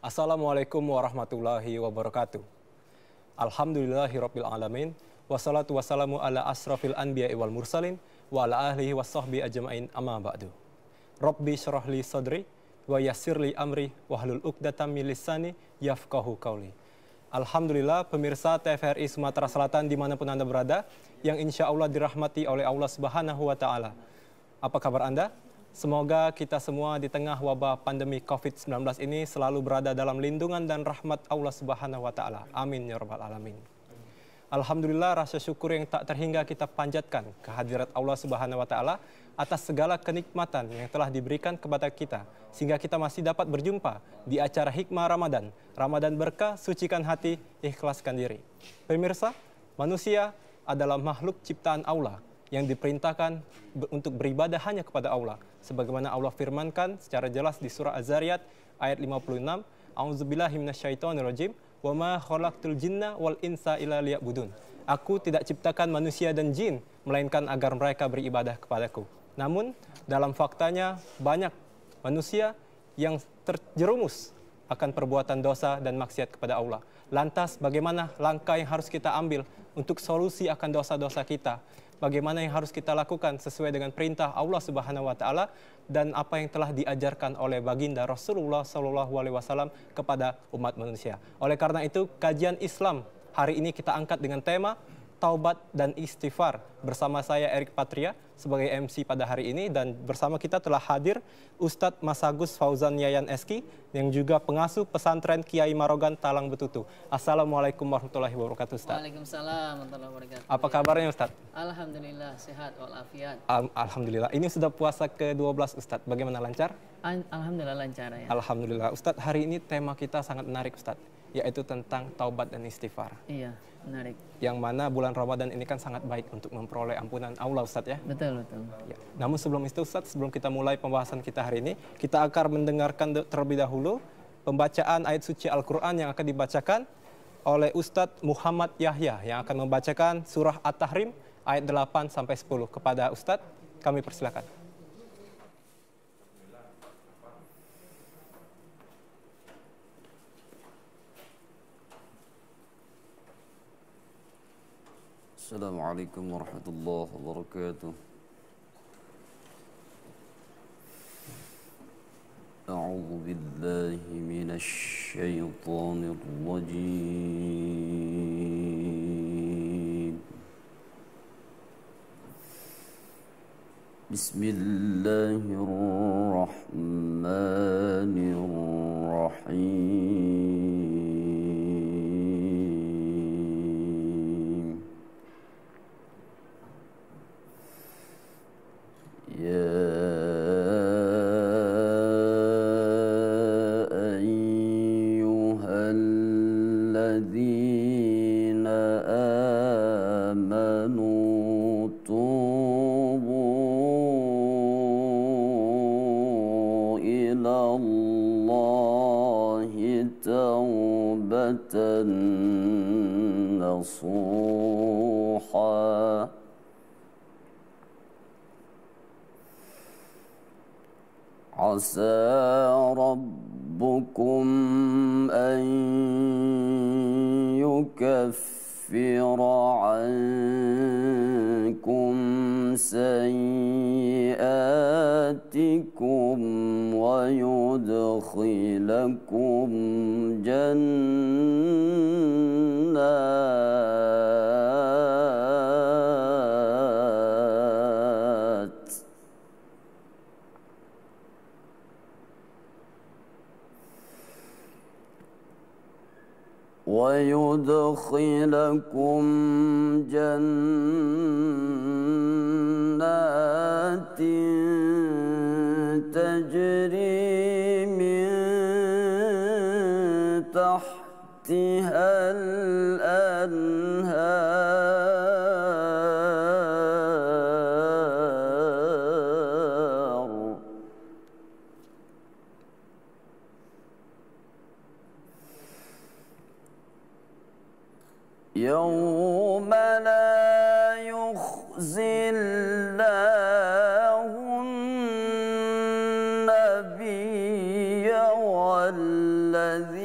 Assalamualaikum warahmatullahi wabarakatuh. Alhamdulillahirabbil alamin. Wassalatu wassalamu ala asrafil anbiya'i wal mursalin wa ala alihi wassahbi ajma'in amma ba'du. Rabbi syrahli sadri wa yassirli amri wahlul 'uqdatam min lisani yafqahu qauli. Alhamdulillah pemirsa TVRI Sumatera Selatan dimanapun Anda berada, yang insya Allah dirahmati oleh Allah Subhanahu wa Ta'ala. Apa kabar Anda? Semoga kita semua di tengah wabah pandemi COVID-19 ini selalu berada dalam lindungan dan rahmat Allah Subhanahu wa Ta'ala. Amin ya rabbal alamin. Alhamdulillah, rasa syukur yang tak terhingga kita panjatkan kehadirat Allah Subhanahu wa Ta'ala atas segala kenikmatan yang telah diberikan kepada kita, sehingga kita masih dapat berjumpa di acara Hikmah Ramadan. Ramadan berkah, sucikan hati, ikhlaskan diri. Pemirsa, manusia adalah makhluk ciptaan Allah yang diperintahkan untuk beribadah hanya kepada Allah. Sebagaimana Allah firmankan secara jelas di surah Az-Zariyat ayat 56, A'udzubillahi minasyaitonirrajim, wa ma khalaqtul jinna wal insa illa liya'budun. Aku tidak ciptakan manusia dan jin melainkan agar mereka beribadah kepadaku. Namun dalam faktanya banyak manusia yang terjerumus akan perbuatan dosa dan maksiat kepada Allah. Lantas bagaimana langkah yang harus kita ambil untuk solusi akan dosa-dosa kita? Bagaimana yang harus kita lakukan sesuai dengan perintah Allah Subhanahu wa Ta'ala dan apa yang telah diajarkan oleh baginda Rasulullah SAW kepada umat manusia. Oleh karena itu, kajian Islam hari ini kita angkat dengan tema Taubat dan Istighfar bersama saya Erik Patria sebagai MC pada hari ini, dan bersama kita telah hadir Ustadz Masagus Fauzan Yayan Eski yang juga pengasuh pesantren Kiai Marogan Talang Betutu. Assalamualaikum warahmatullahi wabarakatuh, Ustadz. Waalaikumsalam warahmatullahi wabarakatuh. Apa kabarnya, Ustadz? Alhamdulillah sehat walafiat. Alhamdulillah. Ini sudah puasa ke-12, Ustadz. Bagaimana, lancar? Alhamdulillah lancar ya. Alhamdulillah. Ustadz, hari ini tema kita sangat menarik, Ustadz, yaitu tentang taubat dan istighfar. Iya, menarik. Yang mana bulan Ramadan ini kan sangat baik untuk memperoleh ampunan Allah, Ustadz ya. Betul, betul. Ya. Namun sebelum itu, Ustadz, sebelum kita mulai pembahasan kita hari ini, kita akan mendengarkan terlebih dahulu pembacaan ayat suci Al-Quran yang akan dibacakan oleh Ustadz Muhammad Yahya yang akan membacakan surah At-Tahrim ayat 8-10. Kepada Ustadz, kami persilakan. Assalamualaikum warahmatullahi wabarakatuh. A'udzu billahi minasy syaithanir rajim. Bismillahirrahmanirrahim. نصوحا عسى ربكم أن يكفر عنكم سيئاتكم ويدخلكم جنات تجري من تحتها الأنهار يوم لا يخزي الله النبي والذين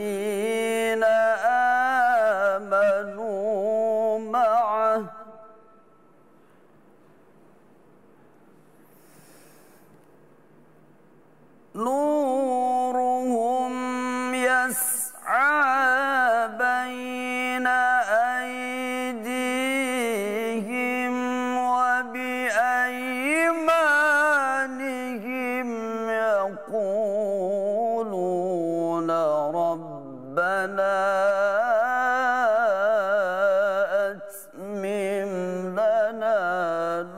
أتمم لنا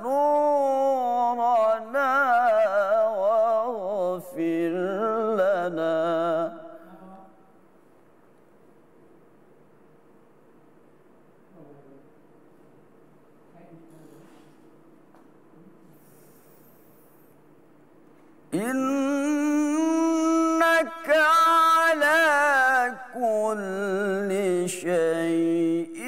نورنا واغفر لنا إنك على كل شيء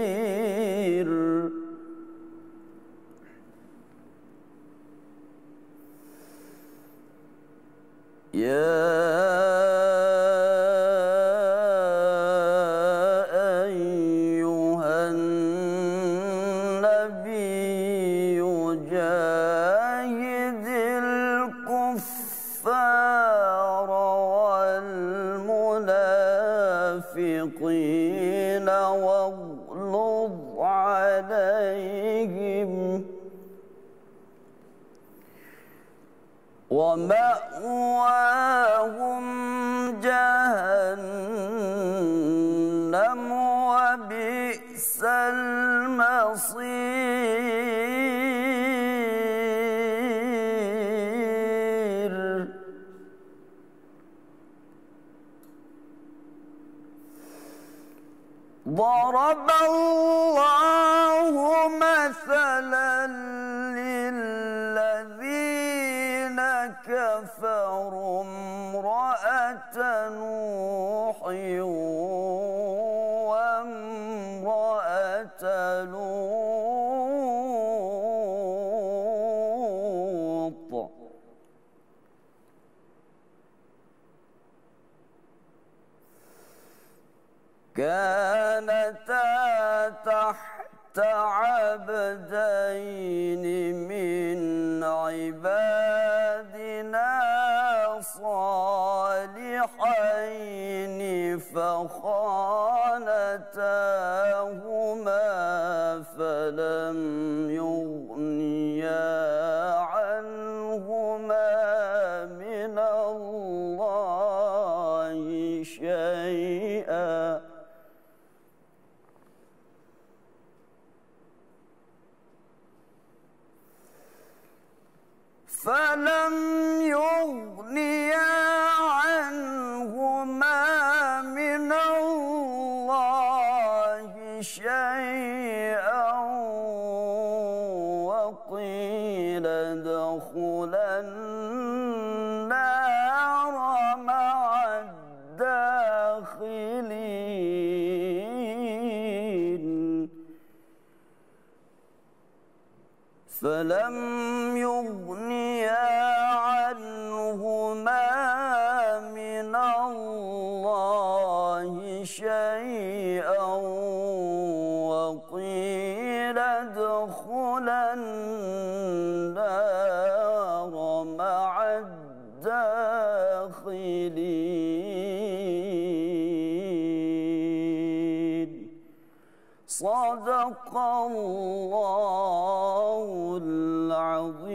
قدير يا أيها النبي جاهد الكفار والمنافقين واغلظ عليهم ومأواهم جهنم وبئس المصير ضرب الله مثلا للذين كفروا امرأة نوح وامرأة لوط كانتا تحت عبدين من عبادنا صالحين فخانتاهما فلم يغنيا عنهما من الله شيئا فلم يغنيا عنهما من الله شيئا وقيل ادخلا النار مع الداخلين فلم يغنيا عنهما من الله شيئا وقيل ادخلا النار مع الداخلين صدق الله العظيم.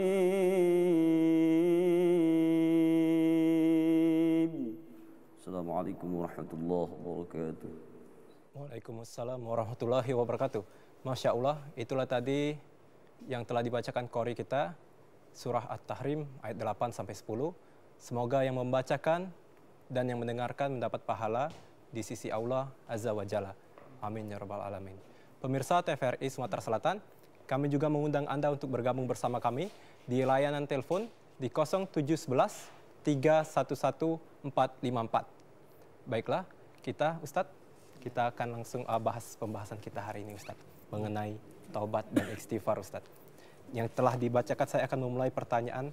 Assalamualaikum warahmatullahi wabarakatuh. Waalaikumsalam warahmatullahi wabarakatuh. Masya Allah, itulah tadi yang telah dibacakan qori kita, surah At-Tahrim ayat 8-10. Semoga yang membacakan dan yang mendengarkan mendapat pahala di sisi Allah Azza wa Jalla. Amin ya rabbal alamin. Pemirsa TVRI Sumatera Selatan, kami juga mengundang Anda untuk bergabung bersama kami di layanan telepon di 0711 311 454. Baiklah, Ustadz, kita akan langsung bahas pembahasan kita hari ini, Ustadz, mengenai taubat dan istighfar, Ustadz. Yang telah dibacakan, saya akan memulai pertanyaan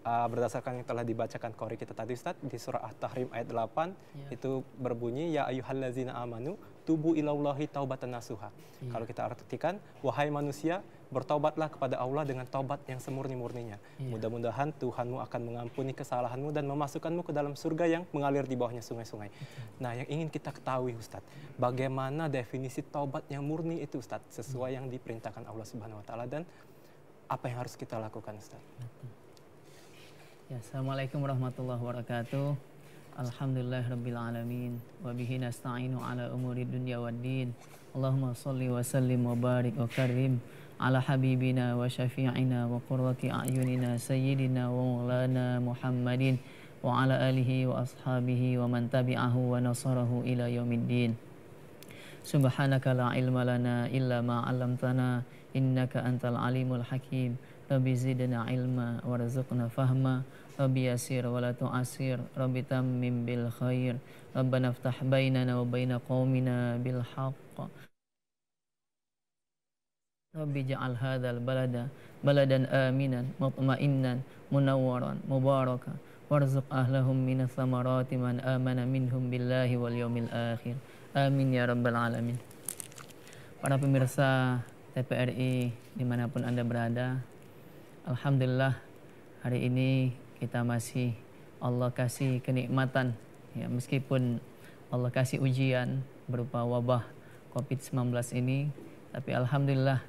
berdasarkan yang telah dibacakan qori kita tadi, Ustadz, di surah At-Tahrim ayat 8, itu berbunyi, ya ayyuhallazina amanu tubu ilallahi taubatan nasuha. Kalau kita artikan, wahai manusia, bertaubatlah kepada Allah dengan taubat yang semurni-murninya. Mudah-mudahan Tuhanmu akan mengampuni kesalahanmu dan memasukkanmu ke dalam surga yang mengalir di bawahnya sungai-sungai. Nah, yang ingin kita ketahui, Ustadz, bagaimana definisi taubat yang murni itu, Ustadz, sesuai yang diperintahkan Allah Subhanahu wa taala, dan apa yang harus kita lakukan, Ustadz? Ya, Assalamualaikum warahmatullahi wabarakatuh. Alhamdulillahirabbil alamin wa bihi nasta'inu ala umuri dunya waddin. Allahumma shalli wa sallim wa barik wa karim ala habibina wa syafi'ina wa qurrati a'yunina sayyidina wa maulana Muhammadin wa ala alihi wa ashabihi wa man tabi'ahu wa nasarahu ila yaumiddin. Subhanaka la ilma lana illa ma 'allamtana innaka antal alimul hakim. Rabbi zidna ilma warzuqna fahma. Rabbi yasir wa la tu'asir. Rabbi tammim bil khair. Rabbana iftah bainana wa baina qaumina bil haqq. Rabbi ja'al hadzal balada baladan aminan mutma'innan munawwaran mubarakan warzuq ahlahum minas samarati man amana minhum billahi wal yaumil akhir. Amin ya rabbal alamin. Para pemirsa TPRI dimanapun Anda berada, alhamdulillah hari ini kita masih Allah kasih kenikmatan, ya, meskipun Allah kasih ujian berupa wabah COVID-19 ini, tapi alhamdulillah,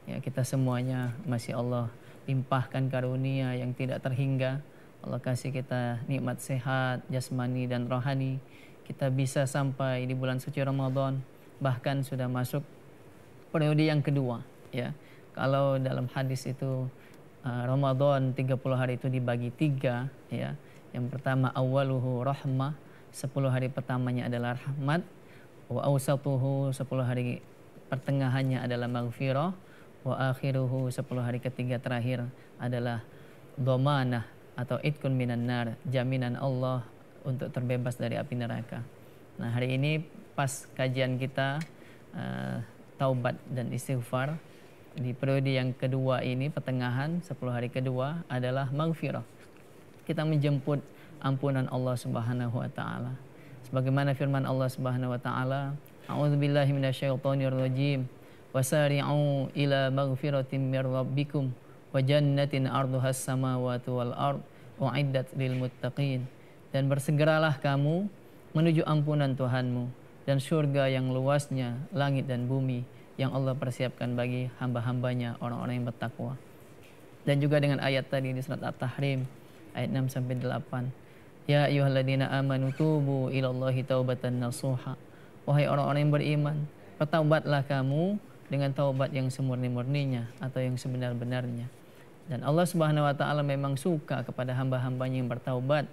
ya, kita semuanya masih Allah limpahkan karunia yang tidak terhingga. Allah kasih kita nikmat sehat jasmani dan rohani. Kita bisa sampai di bulan suci Ramadan, bahkan sudah masuk periode yang kedua, ya. Kalau dalam hadis itu Ramadan 30 hari itu dibagi 3, ya. Yang pertama awaluhu rahmah, 10 hari pertamanya adalah rahmat. Wa awsatuhu, 10 hari pertengahannya adalah maghfirah. Wa akhiruhu, 10 hari ketiga terakhir adalah dhamanah atau itkun minan nar, jaminan Allah untuk terbebas dari api neraka. Nah, hari ini pas kajian kita taubat dan istighfar di periode yang kedua ini, pertengahan 10 hari kedua adalah maghfirah. Kita menjemput ampunan Allah Subhanahu wa taala. Sebagaimana firman Allah Subhanahu wa taala, a'udzubillahi minasyaitonirrajim. Wasari'u ila maghfiratin mir rabbikum wa jannatin arduhas samawati wal ard u'iddat lil muttaqin. Dan bersegeralah kamu menuju ampunan Tuhanmu dan surga yang luasnya langit dan bumi yang Allah persiapkan bagi hamba-hambanya orang-orang yang bertakwa. Dan juga dengan ayat tadi di surat At-Tahrim ayat 6 sampai 8. Ya ayyuhalladzina amanu tubu ilallahi taubatan nasuha. Wahai orang-orang yang beriman, bertaubatlah kamu dengan taubat yang semurni-murninya atau yang sebenar-benarnya. Dan Allah Subhanahu wa taala memang suka kepada hamba-hambanya yang bertaubat.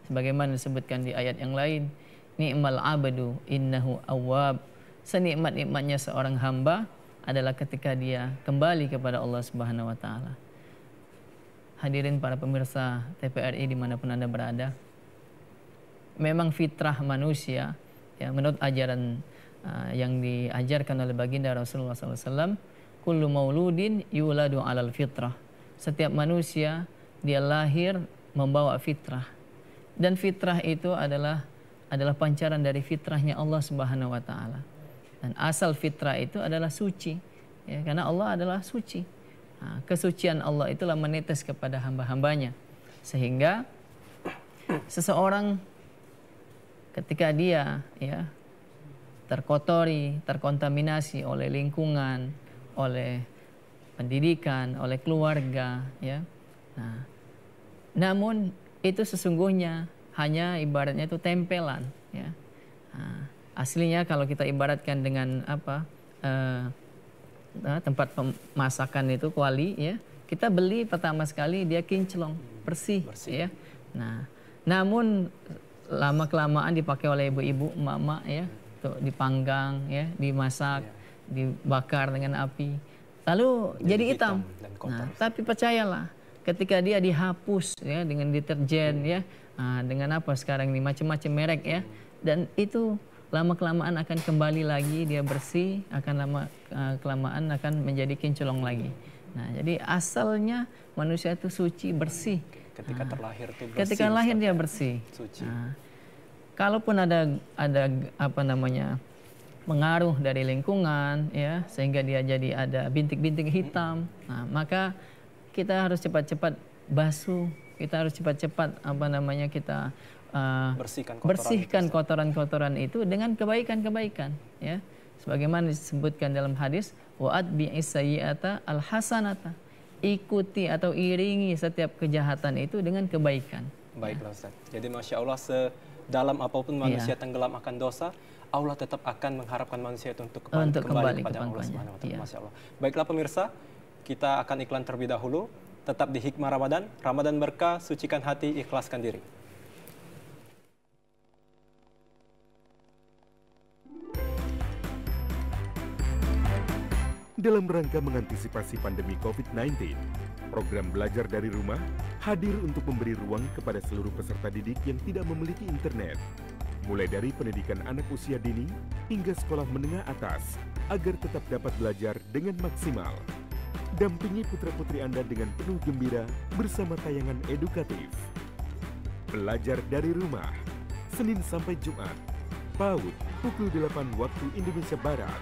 Sebagaimana disebutkan di ayat yang lain, ni'mal abdu innahu awwab. Senikmat-nikmatnya seorang hamba adalah ketika dia kembali kepada Allah Subhanahu wa taala. Hadirin para pemirsa TPRI dimanapun Anda berada, memang fitrah manusia, ya, menurut ajaran yang diajarkan oleh baginda Rasulullah SAW, kullu mauludin yuladu alal fitrah. Setiap manusia dia lahir membawa fitrah, dan fitrah itu adalah pancaran dari fitrahnya Allah Subhanahu wa taala. Dan asal fitrah itu adalah suci, ya, karena Allah adalah suci. Nah, kesucian Allah itulah menetes kepada hamba-hambanya, sehingga seseorang ketika dia, ya, terkotori, terkontaminasi oleh lingkungan, oleh pendidikan, oleh keluarga, ya. Nah, namun itu sesungguhnya hanya ibaratnya itu tempelan, ya. Nah, aslinya kalau kita ibaratkan dengan apa, tempat pemasakan itu kuali, ya, kita beli pertama sekali dia kinclong, bersih, ya. Nah, namun lama kelamaan dipakai oleh ibu-ibu, emak-emak, ya, tuh dipanggang, ya, dimasak, dibakar dengan api, lalu jadi hitam. Nah, tapi percayalah, ketika dia dihapus, ya, dengan deterjen, ya, dengan apa sekarang ini macam-macam merek, ya, dan itu lama kelamaan akan kembali lagi, dia bersih, akan lama kelamaan akan menjadi kinclong lagi. Nah, jadi asalnya manusia itu suci, bersih. Ketika terlahir itu bersih. Ketika lahir dia bersih. Suci. Nah, kalaupun ada apa namanya pengaruh dari lingkungan, ya, sehingga dia jadi ada bintik-bintik hitam. Nah, maka kita harus cepat-cepat basuh, kita harus cepat-cepat kita bersihkan kotoran-kotoran itu dengan kebaikan-kebaikan, ya. Sebagaimana disebutkan dalam hadis, wa'atbi'is sayyi'ata al-hasanata. Ikuti atau iringi setiap kejahatan itu dengan kebaikan. Baiklah Ustaz. Jadi Masya Allah, sedalam apapun manusia tenggelam akan dosa, Allah tetap akan mengharapkan manusia itu untuk kembali kepada Allah Subhanahu wa Ta'ala. Masya Allah. Baiklah pemirsa, kita akan iklan terlebih dahulu. Tetap di Hikmah Ramadan. Ramadan berkah, sucikan hati, ikhlaskan diri. Dalam rangka mengantisipasi pandemi COVID-19, program belajar dari rumah hadir untuk memberi ruang kepada seluruh peserta didik yang tidak memiliki internet, mulai dari pendidikan anak usia dini hingga sekolah menengah atas, agar tetap dapat belajar dengan maksimal. Dampingi putra-putri Anda dengan penuh gembira bersama tayangan edukatif. Belajar dari rumah, Senin sampai Jumat, PAUD pukul 8 waktu Indonesia Barat,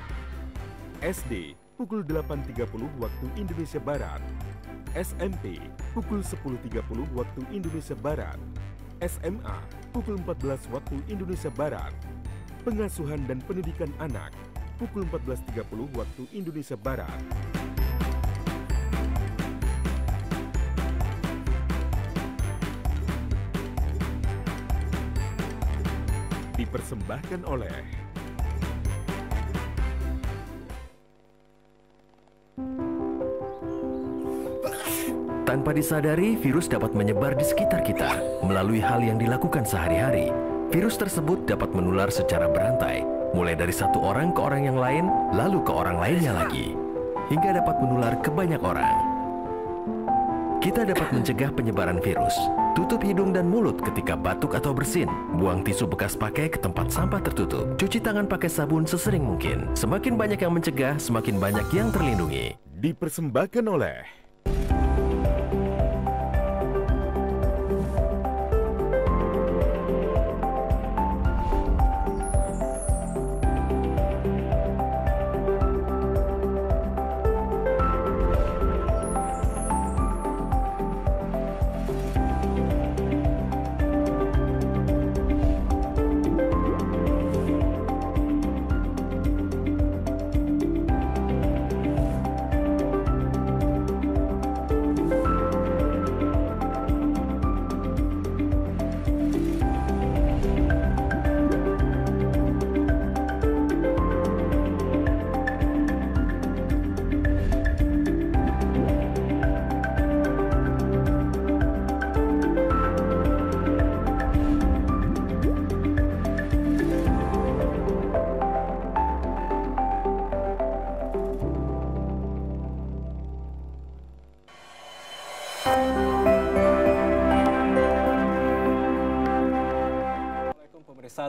SD pukul 8.30 waktu Indonesia Barat, SMP pukul 10.30 waktu Indonesia Barat, SMA pukul 14 waktu Indonesia Barat, Pengasuhan dan Pendidikan Anak pukul 14.30 waktu Indonesia Barat. Dipersembahkan oleh tanpa disadari, virus dapat menyebar di sekitar kita melalui hal yang dilakukan sehari-hari. Virus tersebut dapat menular secara berantai, mulai dari satu orang ke orang yang lain, lalu ke orang lainnya lagi, hingga dapat menular ke banyak orang. Kita dapat mencegah penyebaran virus. Tutup hidung dan mulut ketika batuk atau bersin. Buang tisu bekas pakai ke tempat sampah tertutup. Cuci tangan pakai sabun sesering mungkin. Semakin banyak yang mencegah, semakin banyak yang terlindungi. dipersembahkan oleh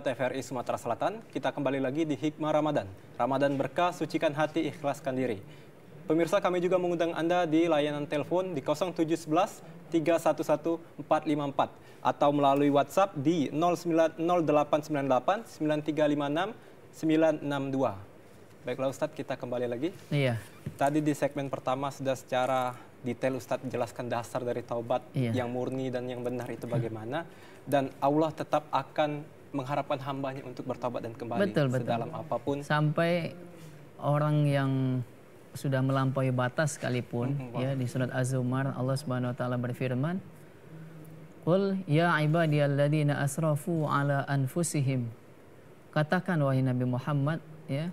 TVRI Sumatera Selatan, kita kembali lagi di Hikmah Ramadan. Ramadan berkah, sucikan hati, ikhlaskan diri. Pemirsa, kami juga mengundang Anda di layanan telepon di 0711 311 454 atau melalui WhatsApp di 0898 9356 962. Baiklah Ustadz, kita kembali lagi. Iya. Tadi di segmen pertama sudah secara detail Ustadz menjelaskan dasar dari taubat yang murni dan yang benar itu bagaimana. Dan Allah tetap akan mengharapkan hambanya untuk bertobat dan kembali sedalam apapun. Sampai orang yang sudah melampaui batas sekalipun, ya, di surat Az-Zumar Allah Subhanahu wa taala berfirman, "Qul ya ibadiyalladzina asrafu ala anfusihim." Katakan wahai Nabi Muhammad, ya,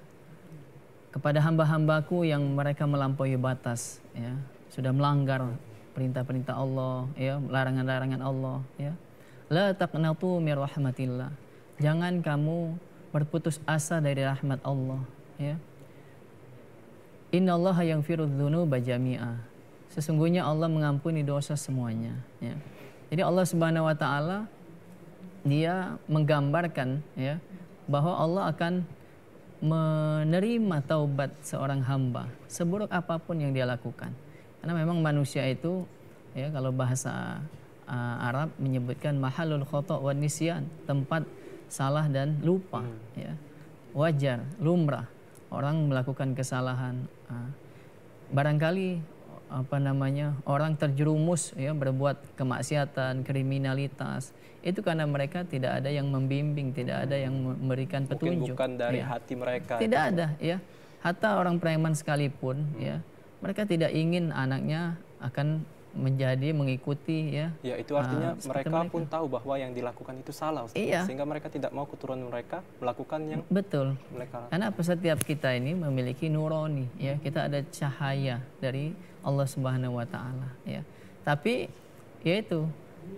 kepada hamba-hambaku yang mereka melampaui batas, ya, sudah melanggar perintah-perintah Allah, ya, larangan-larangan Allah, ya. La taqnatu mir rahmatillah. Jangan kamu berputus asa dari rahmat Allah, ya. Innallaha yaghfirudz dzunuba jami'a. Sesungguhnya Allah mengampuni dosa semuanya, ya. Jadi Allah Subhanahu wa taala dia menggambarkan, ya, bahwa Allah akan menerima taubat seorang hamba seburuk apapun yang dia lakukan. Karena memang manusia itu, ya, kalau bahasa Arab menyebutkan mahalul khata' wan nisyan, tempat salah dan lupa, ya. wajar, lumrah orang melakukan kesalahan. Barangkali orang terjerumus ya berbuat kemaksiatan, kriminalitas. Itu karena mereka tidak ada yang membimbing, tidak ada yang memberikan petunjuk. Mungkin bukan dari ya. hati mereka. Tidak ada ya. Hatta orang preman sekalipun ya, mereka tidak ingin anaknya akan mengikuti ya. Ya, itu artinya mereka pun tahu bahwa yang dilakukan itu salah, Ustaz. Iya. Sehingga mereka tidak mau keturunan mereka melakukan yang betul. Mereka. Karena setiap kita ini memiliki nurani ya, kita ada cahaya dari Allah Subhanahu wa taala ya. Tapi yaitu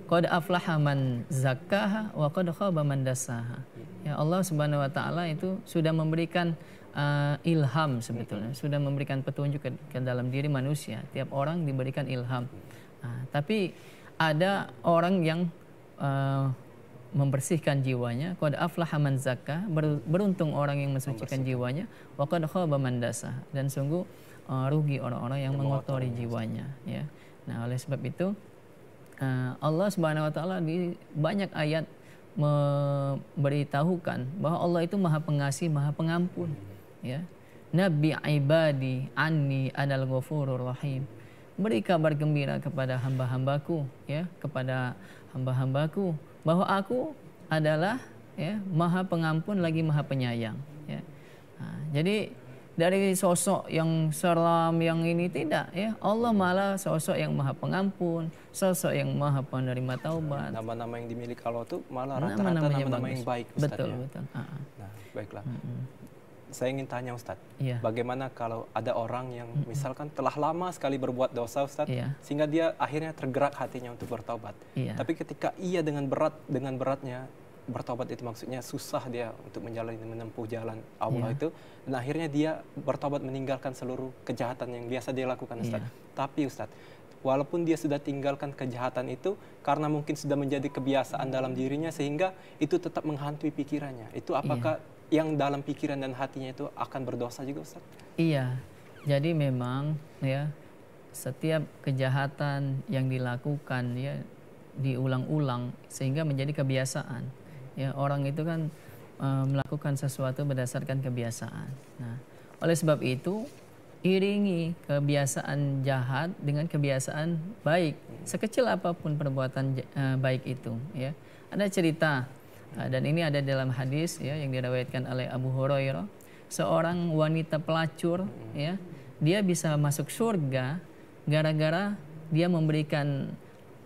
qad aflaha man zakkaha wa qad khaba man dassaha. Ya, Allah Subhanahu wa taala itu sudah memberikan ilham sebetulnya, sudah memberikan petunjuk ke dalam diri manusia. Tiap orang diberikan ilham. Tapi ada orang yang membersihkan jiwanya. Qad aflaha man zakka, beruntung orang yang mensucikan jiwanya. Wa qad khaba man dassaha, dan sungguh rugi orang-orang yang mengotori jiwanya. Ya. Nah, oleh sebab itu Allah Subhanahu wa taala di banyak ayat memberitahukan bahwa Allah itu Maha Pengasih, Maha Pengampun. Ya. Nabi ibadi anni anal ghafurur rahim. Beri kabar gembira kepada hamba-hambaku ya, kepada hamba-hambaku bahwa aku adalah ya Maha Pengampun lagi Maha Penyayang ya. Jadi dari sosok yang seram yang ini tidak ya, Allah malah sosok yang Maha Pengampun, sosok yang Maha Penerima taubat. Nama-nama yang dimiliki Allah itu malah rata-rata nama-nama yang baik, Ustaz. Betul, ya. betul. Nah, baiklah. Saya ingin tanya, Ustaz, iya. bagaimana kalau ada orang yang misalkan telah lama sekali berbuat dosa, Ustaz, iya. sehingga dia akhirnya tergerak hatinya untuk bertaubat. Iya. Tapi ketika ia dengan beratnya bertobat, itu maksudnya susah dia untuk menempuh jalan Allah itu, dan akhirnya dia bertobat meninggalkan seluruh kejahatan yang biasa dia lakukan, Ustaz. Tapi Ustaz, walaupun dia sudah tinggalkan kejahatan itu, karena mungkin sudah menjadi kebiasaan dalam dirinya sehingga itu tetap menghantui pikirannya. Itu apakah yang dalam pikiran dan hatinya itu akan berdosa juga, Ustaz? Iya. Jadi memang ya setiap kejahatan yang dilakukan ya diulang-ulang sehingga menjadi kebiasaan. Ya, orang itu kan melakukan sesuatu berdasarkan kebiasaan. Nah, oleh sebab itu iringi kebiasaan jahat dengan kebiasaan baik, sekecil apapun perbuatan baik itu ya. Ada cerita dan ini ada dalam hadis ya yang diriwayatkan oleh Abu Hurairah, seorang wanita pelacur ya, dia bisa masuk surga gara-gara dia memberikan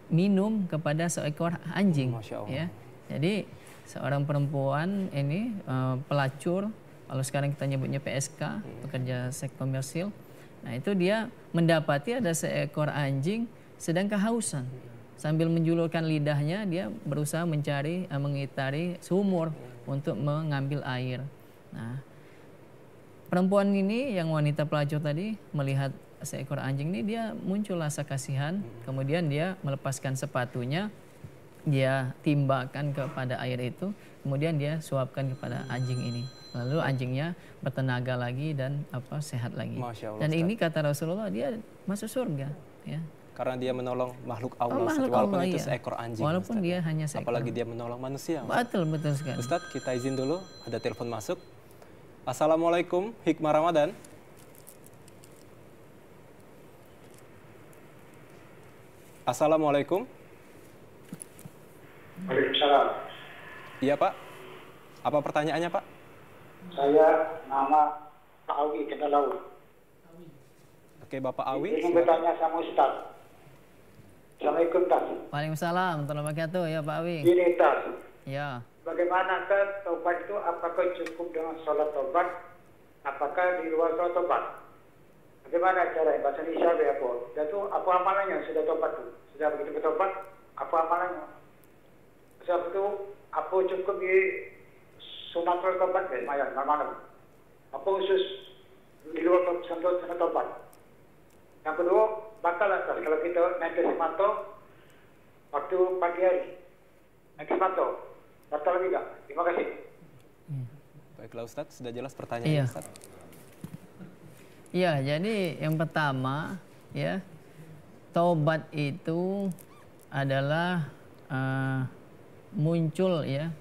minum kepada seekor anjing ya. Jadi seorang perempuan ini pelacur, kalau sekarang kita nyebutnya PSK, pekerja seks komersil. Nah, itu dia mendapati ada seekor anjing sedang kehausan. Sambil menjulurkan lidahnya, dia berusaha mengitari sumur untuk mengambil air. Nah, perempuan ini yang wanita pelacur tadi melihat seekor anjing ini, dia muncul rasa kasihan. Kemudian dia melepaskan sepatunya, dia timbakkan kepada air itu, kemudian dia suapkan kepada anjing ini. Lalu anjingnya bertenaga lagi dan sehat lagi. Masya Allah, dan Ustaz. ini kata Rasulullah, dia masuk surga ya. Karena dia menolong makhluk Allah, makhluk walaupun Allah, itu iya. seekor anjing. Walaupun Ustaz. dia hanya seekor. Apalagi dia menolong manusia. Betul sekali. Ustadz, kita izin dulu, ada telepon masuk. Assalamualaikum, Hikmah Ramadan. Assalamualaikum. Waalaikumsalam. Iya, Pak. Apa pertanyaannya, Pak? Saya nama Pak Awi Kendalau. Oke, Bapak Awi. Ingin bertanya sama Ustaz. Assalamualaikum, Tas. Waalaikumsalam warahmatullahi wabarakatuh. Ya, Pak Awi. Ini Tas. Ya. Bagaimanakah taubat itu? Apakah cukup dengan sholat taubat? Apakah di luar sholat taubat? Bagaimana cara bahasa Indonesia apa? Dan itu apa amalannya sudah taubat itu? Sudah begitu bertobat, apa amalannya? Sebab itu apa cukup di sunatul taubat ya, lumayan, mana? Apa khusus di luar sunat taubat? Yang kedua, bakal kalau kita naik ke Simanto waktu pagi hari, naik ke Simanto, batal lagi tak? Terima kasih. Baiklah, Ustadz, sudah jelas pertanyaannya, Ustadz. Iya, jadi yang pertama ya, taubat itu adalah muncul ya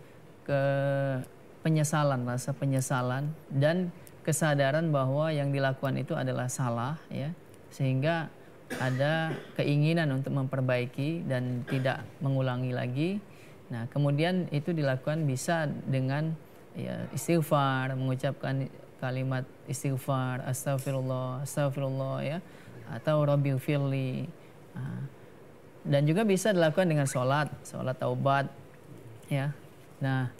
penyesalan, rasa penyesalan dan kesadaran bahwa yang dilakukan itu adalah salah, ya, sehingga ada keinginan untuk memperbaiki dan tidak mengulangi lagi. Nah, kemudian itu dilakukan bisa dengan ya, istighfar, mengucapkan kalimat istighfar, astagfirullah, astagfirullah, ya, atau Rabbighfirli. Dan juga bisa dilakukan dengan sholat taubat, ya. Nah,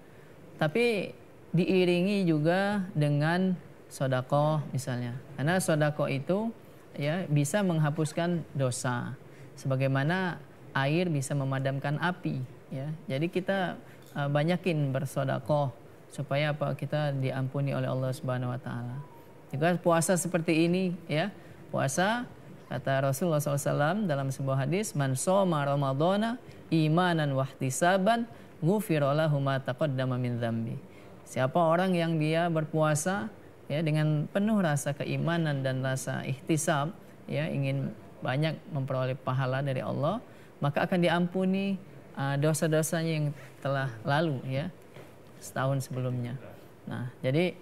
tapi diiringi juga dengan sedekah misalnya, karena sedekah itu ya bisa menghapuskan dosa, sebagaimana air bisa memadamkan api, ya. Jadi kita banyakin bersedekah supaya apa, kita diampuni oleh Allah Subhanahu Wa Taala. Juga puasa seperti ini, ya, puasa kata Rasulullah SAW dalam sebuah hadis, man shoma ramadhana imanan wahtisaban ghufira lahu ma taqaddama min dzambi. Siapa orang yang dia berpuasa ya dengan penuh rasa keimanan dan rasa ihtisab, ya, ingin banyak memperoleh pahala dari Allah, maka akan diampuni dosa-dosanya yang telah lalu, ya, setahun sebelumnya. Nah, jadi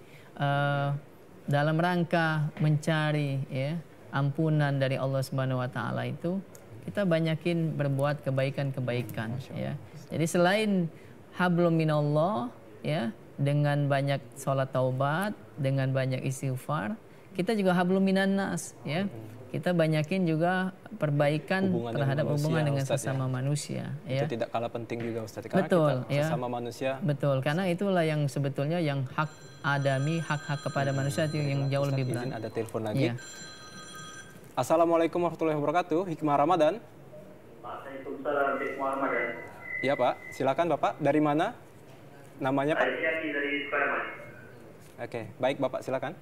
dalam rangka mencari, ya, ampunan dari Allah Subhanahu Wa Taala itu, kita banyakin berbuat kebaikan-kebaikan, ya. Jadi selain hablum minallah, ya, dengan banyak sholat taubat, dengan banyak istighfar, kita juga hablum minannas, ya. Kita banyakin juga perbaikan terhadap hubungan dengan sesama manusia, ya. Itu tidak kalah penting juga, Ustaz, karena betul, kita sesama manusia. Betul, karena itulah yang sebetulnya yang hak adami, hak-hak kepada manusia itu yang jauh Ustaz, lebih berat. Ada telepon lagi. Ya. Assalamualaikum warahmatullahi wabarakatuh. Hikmah Ramadan. Waalaikumsalam hikmah Ramadan. Iya, Pak. Silakan, Bapak. Dari mana? Namanya, Pak? Saya dari Sukarman. Oke, baik, Bapak, silakan.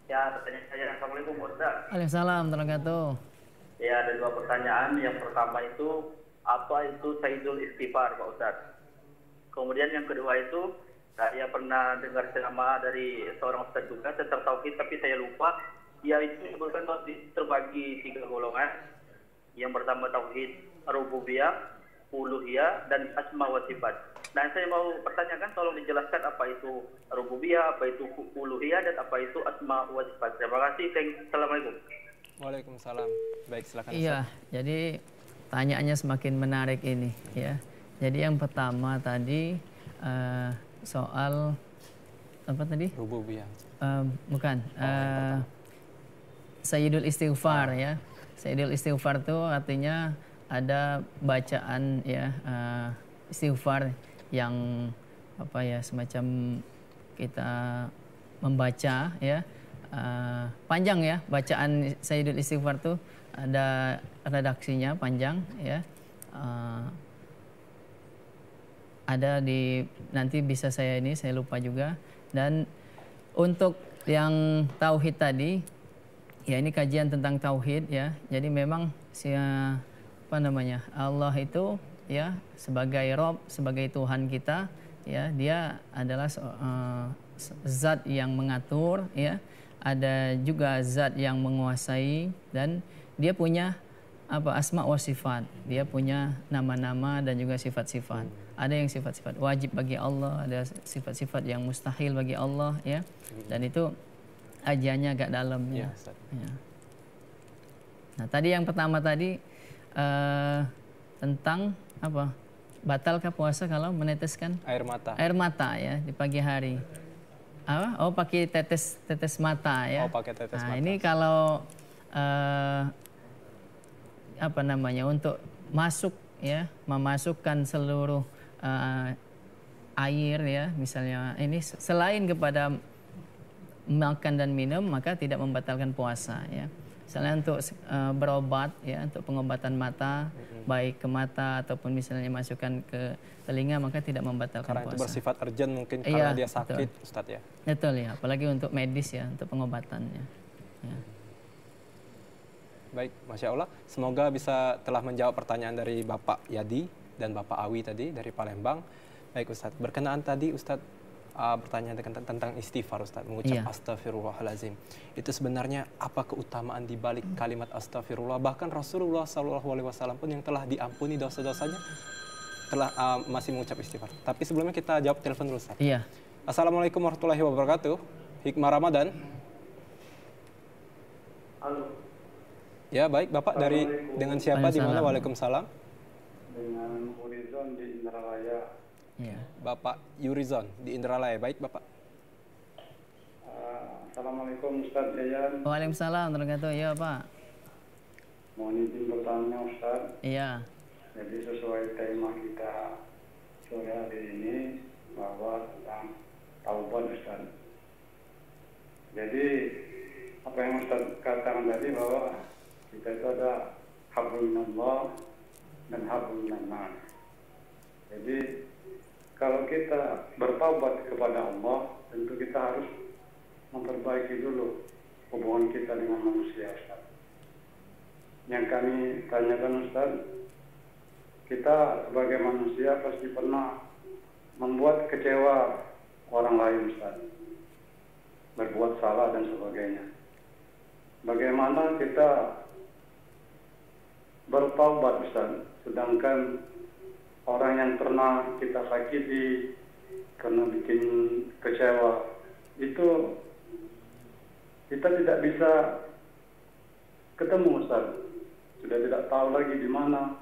Ya, pertanyaan saya. Assalamualaikum, Ustaz. Waalaikumsalam warahmatullahi wabarakatuh. Ya, ada dua pertanyaan. Yang pertama itu, apa itu Sayyidul Istighfar, Pak Ustaz? Kemudian yang kedua itu, saya pernah dengar ceramah dari seorang Ustaz juga tentang tauhid, tapi saya lupa. Ya, itu disebutkan terbagi 3 golongan. Yang pertama tauhid rububiyah, uluhiyah, dan asma wa sifat. Nah, saya mau pertanyakan, tolong dijelaskan apa itu rububiyah, apa itu uluhiyah, dan apa itu asma wa sifat. Terima kasih. Assalamualaikum. Waalaikumsalam. Baik, silakan. Iya, jadi pertanyaannya semakin menarik ini, ya. Jadi yang pertama tadi soal apa tadi? Rububiyah. Bukan. Sayyidul Istighfar, ya. Sayyidul Istighfar itu artinya ada bacaan, ya, istighfar yang apa ya, semacam kita membaca, ya, panjang, ya, bacaan Sayyidul Istighfar itu ada redaksinya panjang, ya. Ada di nanti bisa saya lupa juga. Dan untuk yang tauhid tadi, ya, ini kajian tentang tauhid, ya. Jadi memang Allah itu, ya, sebagai Rob, sebagai Tuhan kita, ya, dia adalah zat yang mengatur, ya. Ada juga zat yang menguasai, dan dia punya asma wa sifat. Dia punya nama-nama dan juga sifat-sifat. Ada yang sifat-sifat wajib bagi Allah, ada sifat-sifat yang mustahil bagi Allah, ya. Dan itu ajarnya agak dalam, ya. Ya. Nah, tadi yang pertama tadi tentang apa? Batalkah puasa kalau meneteskan air mata? Air mata, ya, di pagi hari. Apa? Oh, pakai tetes mata, ya. Oh, pakai tetes mata. Ini kalau untuk masuk, ya, memasukkan seluruh air, ya, misalnya ini selain kepada makan dan minum, maka tidak membatalkan puasa, ya. Misalnya untuk berobat, ya, untuk pengobatan mata, baik ke mata ataupun misalnya masukkan ke telinga, maka tidak membatalkan karena puasa. Itu bersifat urgent mungkin, karena dia sakit, betul. Ustadz, ya. Betul, ya, apalagi untuk medis, ya, untuk pengobatannya. Ya. Baik, Masya Allah. Semoga bisa telah menjawab pertanyaan dari Bapak Yadi dan Bapak Awi tadi dari Palembang. Baik, Ustadz. Berkenaan tadi Ustadz bertanya tentang istighfar, Ustaz, mengucap astagfirullahalazim. Itu sebenarnya apa keutamaan di balik kalimat astagfirullah? Bahkan Rasulullah SAW pun yang telah diampuni dosa-dosanya telah masih mengucap istighfar. Tapi sebelumnya kita jawab telepon dulu, Ustaz. Iya. Assalamualaikum warahmatullahi wabarakatuh. Hikmah Ramadan. Halo. Ya, baik Bapak, dari dengan siapa di mana? Waalaikumsalam. Dengan Horizon di Indralaya. Ya. Bapak Yurizon di Indralaya. Baik Bapak. Assalamualaikum Ustaz Yayan. Waalaikumsalam warahmatullahi wabarakatuh. Ya, Pak. Mohon izin bertanya Ustaz. Iya. Jadi sesuai tema kita sore hari ini bahwa tentang taubat Ustaz. Jadi apa yang Ustaz katakan tadi bahwa kita itu ada hablum minallah dan hablum minan. Jadi kalau kita bertaubat kepada Allah, tentu kita harus memperbaiki dulu hubungan kita dengan manusia Ustaz. Yang kami tanyakan Ustaz, kita sebagai manusia pasti pernah membuat kecewa orang lain Ustaz, berbuat salah dan sebagainya. Bagaimana kita bertaubat Ustaz, sedangkan orang yang pernah kita sakiti, pernah bikin kecewa, itu kita tidak bisa ketemu Ustaz, sudah tidak tahu lagi di mana,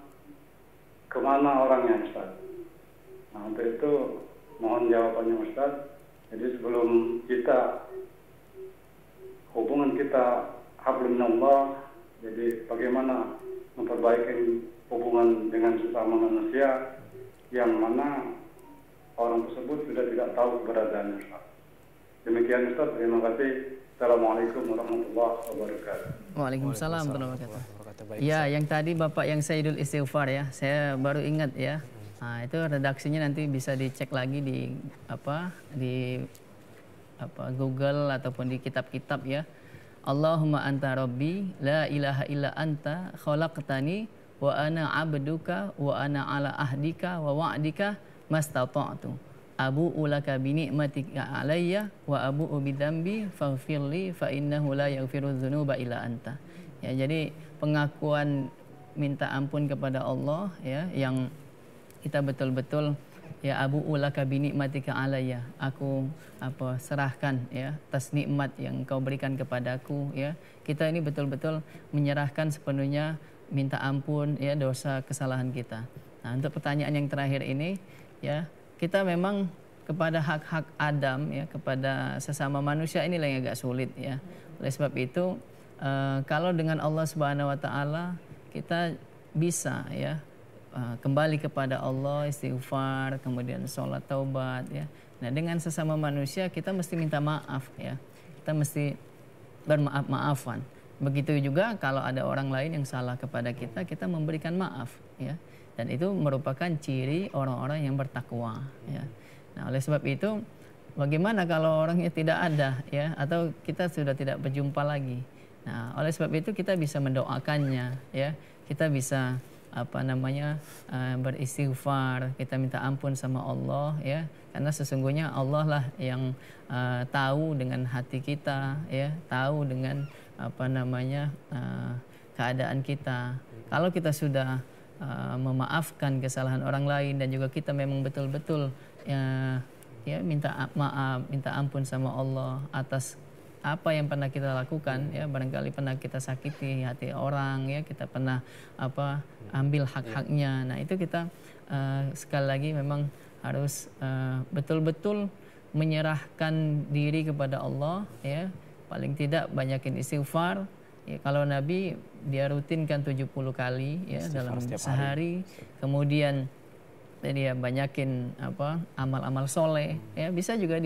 kemana orangnya Ustaz. Nah untuk itu mohon jawabannya Ustaz. Jadi sebelum kita hubungan kita hablum minallah, jadi bagaimana memperbaiki hubungan dengan sesama manusia yang mana orang tersebut sudah tidak tahu keberadaannya Ustaz. Demikian Ustaz, terima kasih. Assalamualaikum warahmatullahi wabarakatuh. Waalaikumsalam warahmatullahi wabarakatuh. Ya, yang tadi Bapak yang Sayyidul Istighfar ya, saya baru ingat ya. Nah, itu redaksinya nanti bisa dicek lagi di Google ataupun di kitab-kitab ya. Allahumma anta rabbi la ilaha illa anta khalaqtani wa ana abduka wa ana ala ahdika wa wa'dika mastata'tu. Abu'u laka bi ni'matika alayya wa abu'u bi dzambi faghfirli fa innahu la yaghfiru dzunuba illa anta. Ya, jadi pengakuan minta ampun kepada Allah ya, yang kita betul-betul ya, abu'u laka bi ni'matika alayya, aku serahkan ya atas nikmat yang kau berikan kepadaku ya. Kita ini betul-betul menyerahkan sepenuhnya, minta ampun ya dosa kesalahan kita. Nah, untuk pertanyaan yang terakhir ini ya, kita memang kepada hak-hak Adam ya, kepada sesama manusia inilah yang agak sulit ya. Oleh sebab itu kalau dengan Allah Subhanahu wa taala kita bisa ya kembali kepada Allah, istighfar, kemudian sholat taubat ya. Nah, dengan sesama manusia kita mesti minta maaf ya. Kita mesti bermaaf-maafan. Begitu juga kalau ada orang lain yang salah kepada kita, kita memberikan maaf ya. Dan itu merupakan ciri orang-orang yang bertakwa ya. Nah, oleh sebab itu bagaimana kalau orangnya tidak ada ya, atau kita sudah tidak berjumpa lagi. Nah, oleh sebab itu kita bisa mendoakannya ya. Kita bisa beristighfar, kita minta ampun sama Allah ya. Karena sesungguhnya Allah lah yang tahu dengan hati kita ya, tahu dengan keadaan kita. Kalau kita sudah memaafkan kesalahan orang lain dan juga kita memang betul-betul ya minta maaf, minta ampun sama Allah atas apa yang pernah kita lakukan ya, barangkali pernah kita sakiti hati orang ya, kita pernah ambil hak-haknya. Nah, itu kita sekali lagi memang harus betul-betul menyerahkan diri kepada Allah ya, paling tidak banyakin istighfar. Ya, kalau Nabi dia rutinkan 70 kali ya dalam sehari. Kemudian dia banyakin amal-amal soleh ya, bisa juga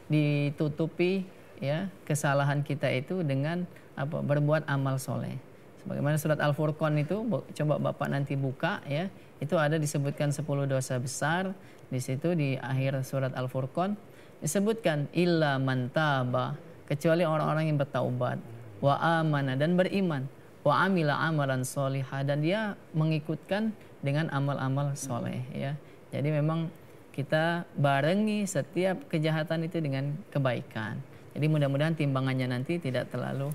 ditutupi ya kesalahan kita itu dengan berbuat amal soleh. Sebagaimana surat Al-Furqan itu, coba Bapak nanti buka ya, itu ada disebutkan 10 dosa besar. Di situ di akhir surat Al-Furqan disebutkan illa man taba, kecuali orang-orang yang bertaubat, wa amana, dan beriman, wa amila amalan solihah, dan dia mengikutkan dengan amal-amal soleh ya. Jadi memang kita barengi setiap kejahatan itu dengan kebaikan. Jadi mudah-mudahan timbangannya nanti tidak terlalu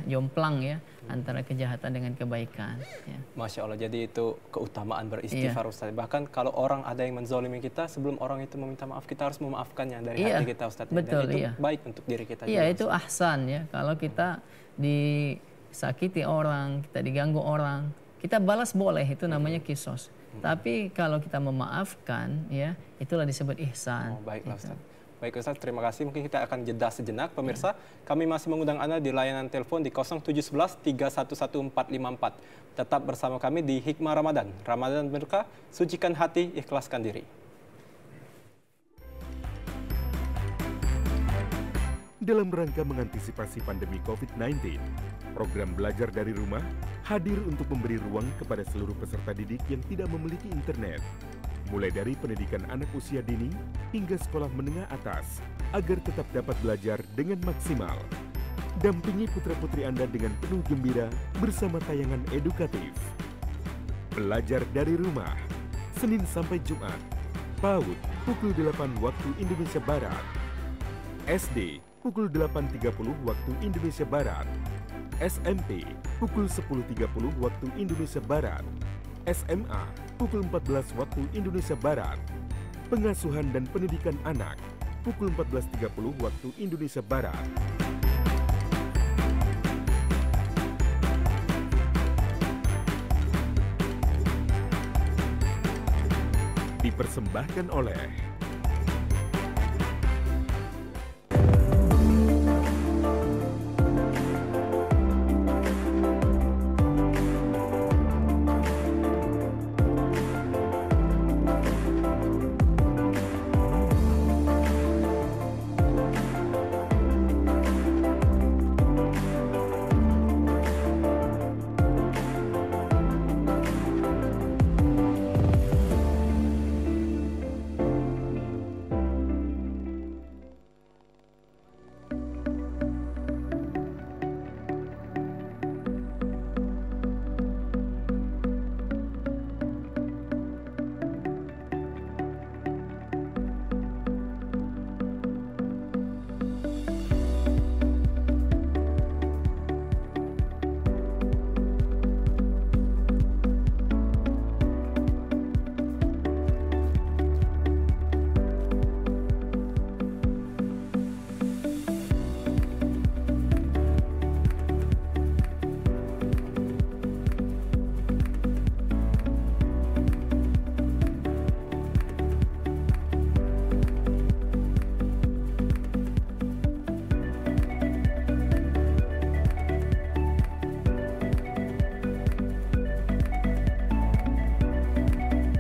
jomplang ya antara kejahatan dengan kebaikan. Ya. Masya Allah, jadi itu keutamaan beristighfar Ustaz. Bahkan kalau orang ada yang menzolimi kita, sebelum orang itu meminta maaf, kita harus memaafkannya dari hati kita Ustaz. Betul, dan itu baik untuk diri kita juga. Iya, itu ahsan ya. Kalau kita disakiti orang, kita diganggu orang, kita balas boleh, itu namanya kisos. Tapi kalau kita memaafkan, ya itulah disebut ihsan. Oh, baiklah Ustaz. Baik Ustaz, terima kasih. Mungkin kita akan jeda sejenak. Pemirsa, kami masih mengundang Anda di layanan telepon di 0711 311 454. Tetap bersama kami di Hikmah Ramadan. Ramadan berkah, sucikan hati, ikhlaskan diri. Dalam rangka mengantisipasi pandemi COVID-19, program belajar dari rumah hadir untuk memberi ruang kepada seluruh peserta didik yang tidak memiliki internet. Mulai dari pendidikan anak usia dini hingga sekolah menengah atas, agar tetap dapat belajar dengan maksimal. Dampingi putra-putri Anda dengan penuh gembira bersama tayangan edukatif. Belajar dari rumah, Senin sampai Jumat, PAUD pukul 8 waktu Indonesia Barat, SD pukul 8.30 waktu Indonesia Barat, SMP pukul 10.30 waktu Indonesia Barat, SMA pukul 14 waktu Indonesia Barat, Pengasuhan dan Pendidikan Anak pukul 14.30 waktu Indonesia Barat. Dipersembahkan oleh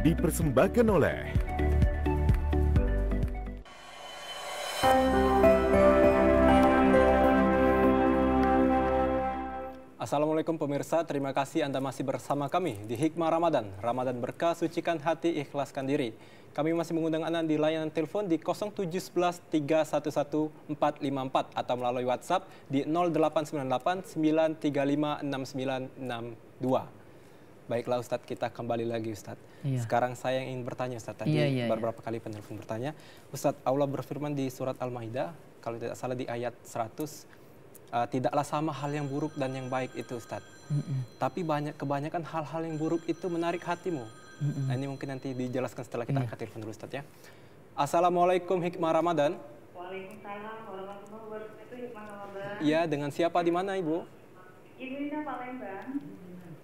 dipersembahkan oleh Assalamualaikum pemirsa, terima kasih Anda masih bersama kami di Hikmah Ramadan. Ramadan berkah, sucikan hati, ikhlaskan diri. Kami masih mengundang Anda di layanan telepon di 0711 311 454 atau melalui WhatsApp di 0898 935 6962. Baiklah Ustadz, kita kembali lagi Ustadz. Iya. Sekarang saya yang ingin bertanya Ustadz. Tadi beberapa kali penelpon bertanya. Ustadz, Allah berfirman di surat Al-Maidah, kalau tidak salah di ayat 100, tidaklah sama hal yang buruk dan yang baik itu Ustadz. Tapi kebanyakan hal-hal yang buruk itu menarik hatimu. Nah, ini mungkin nanti dijelaskan setelah kita angkat telepon dulu Ustadz ya. Assalamualaikum Hikmah Ramadan. Waalaikumsalam warahmatullahi wabarakatuh. Hikmah Ramadan. Iya, dengan siapa di mana Ibu? Ibu Ina Palembang.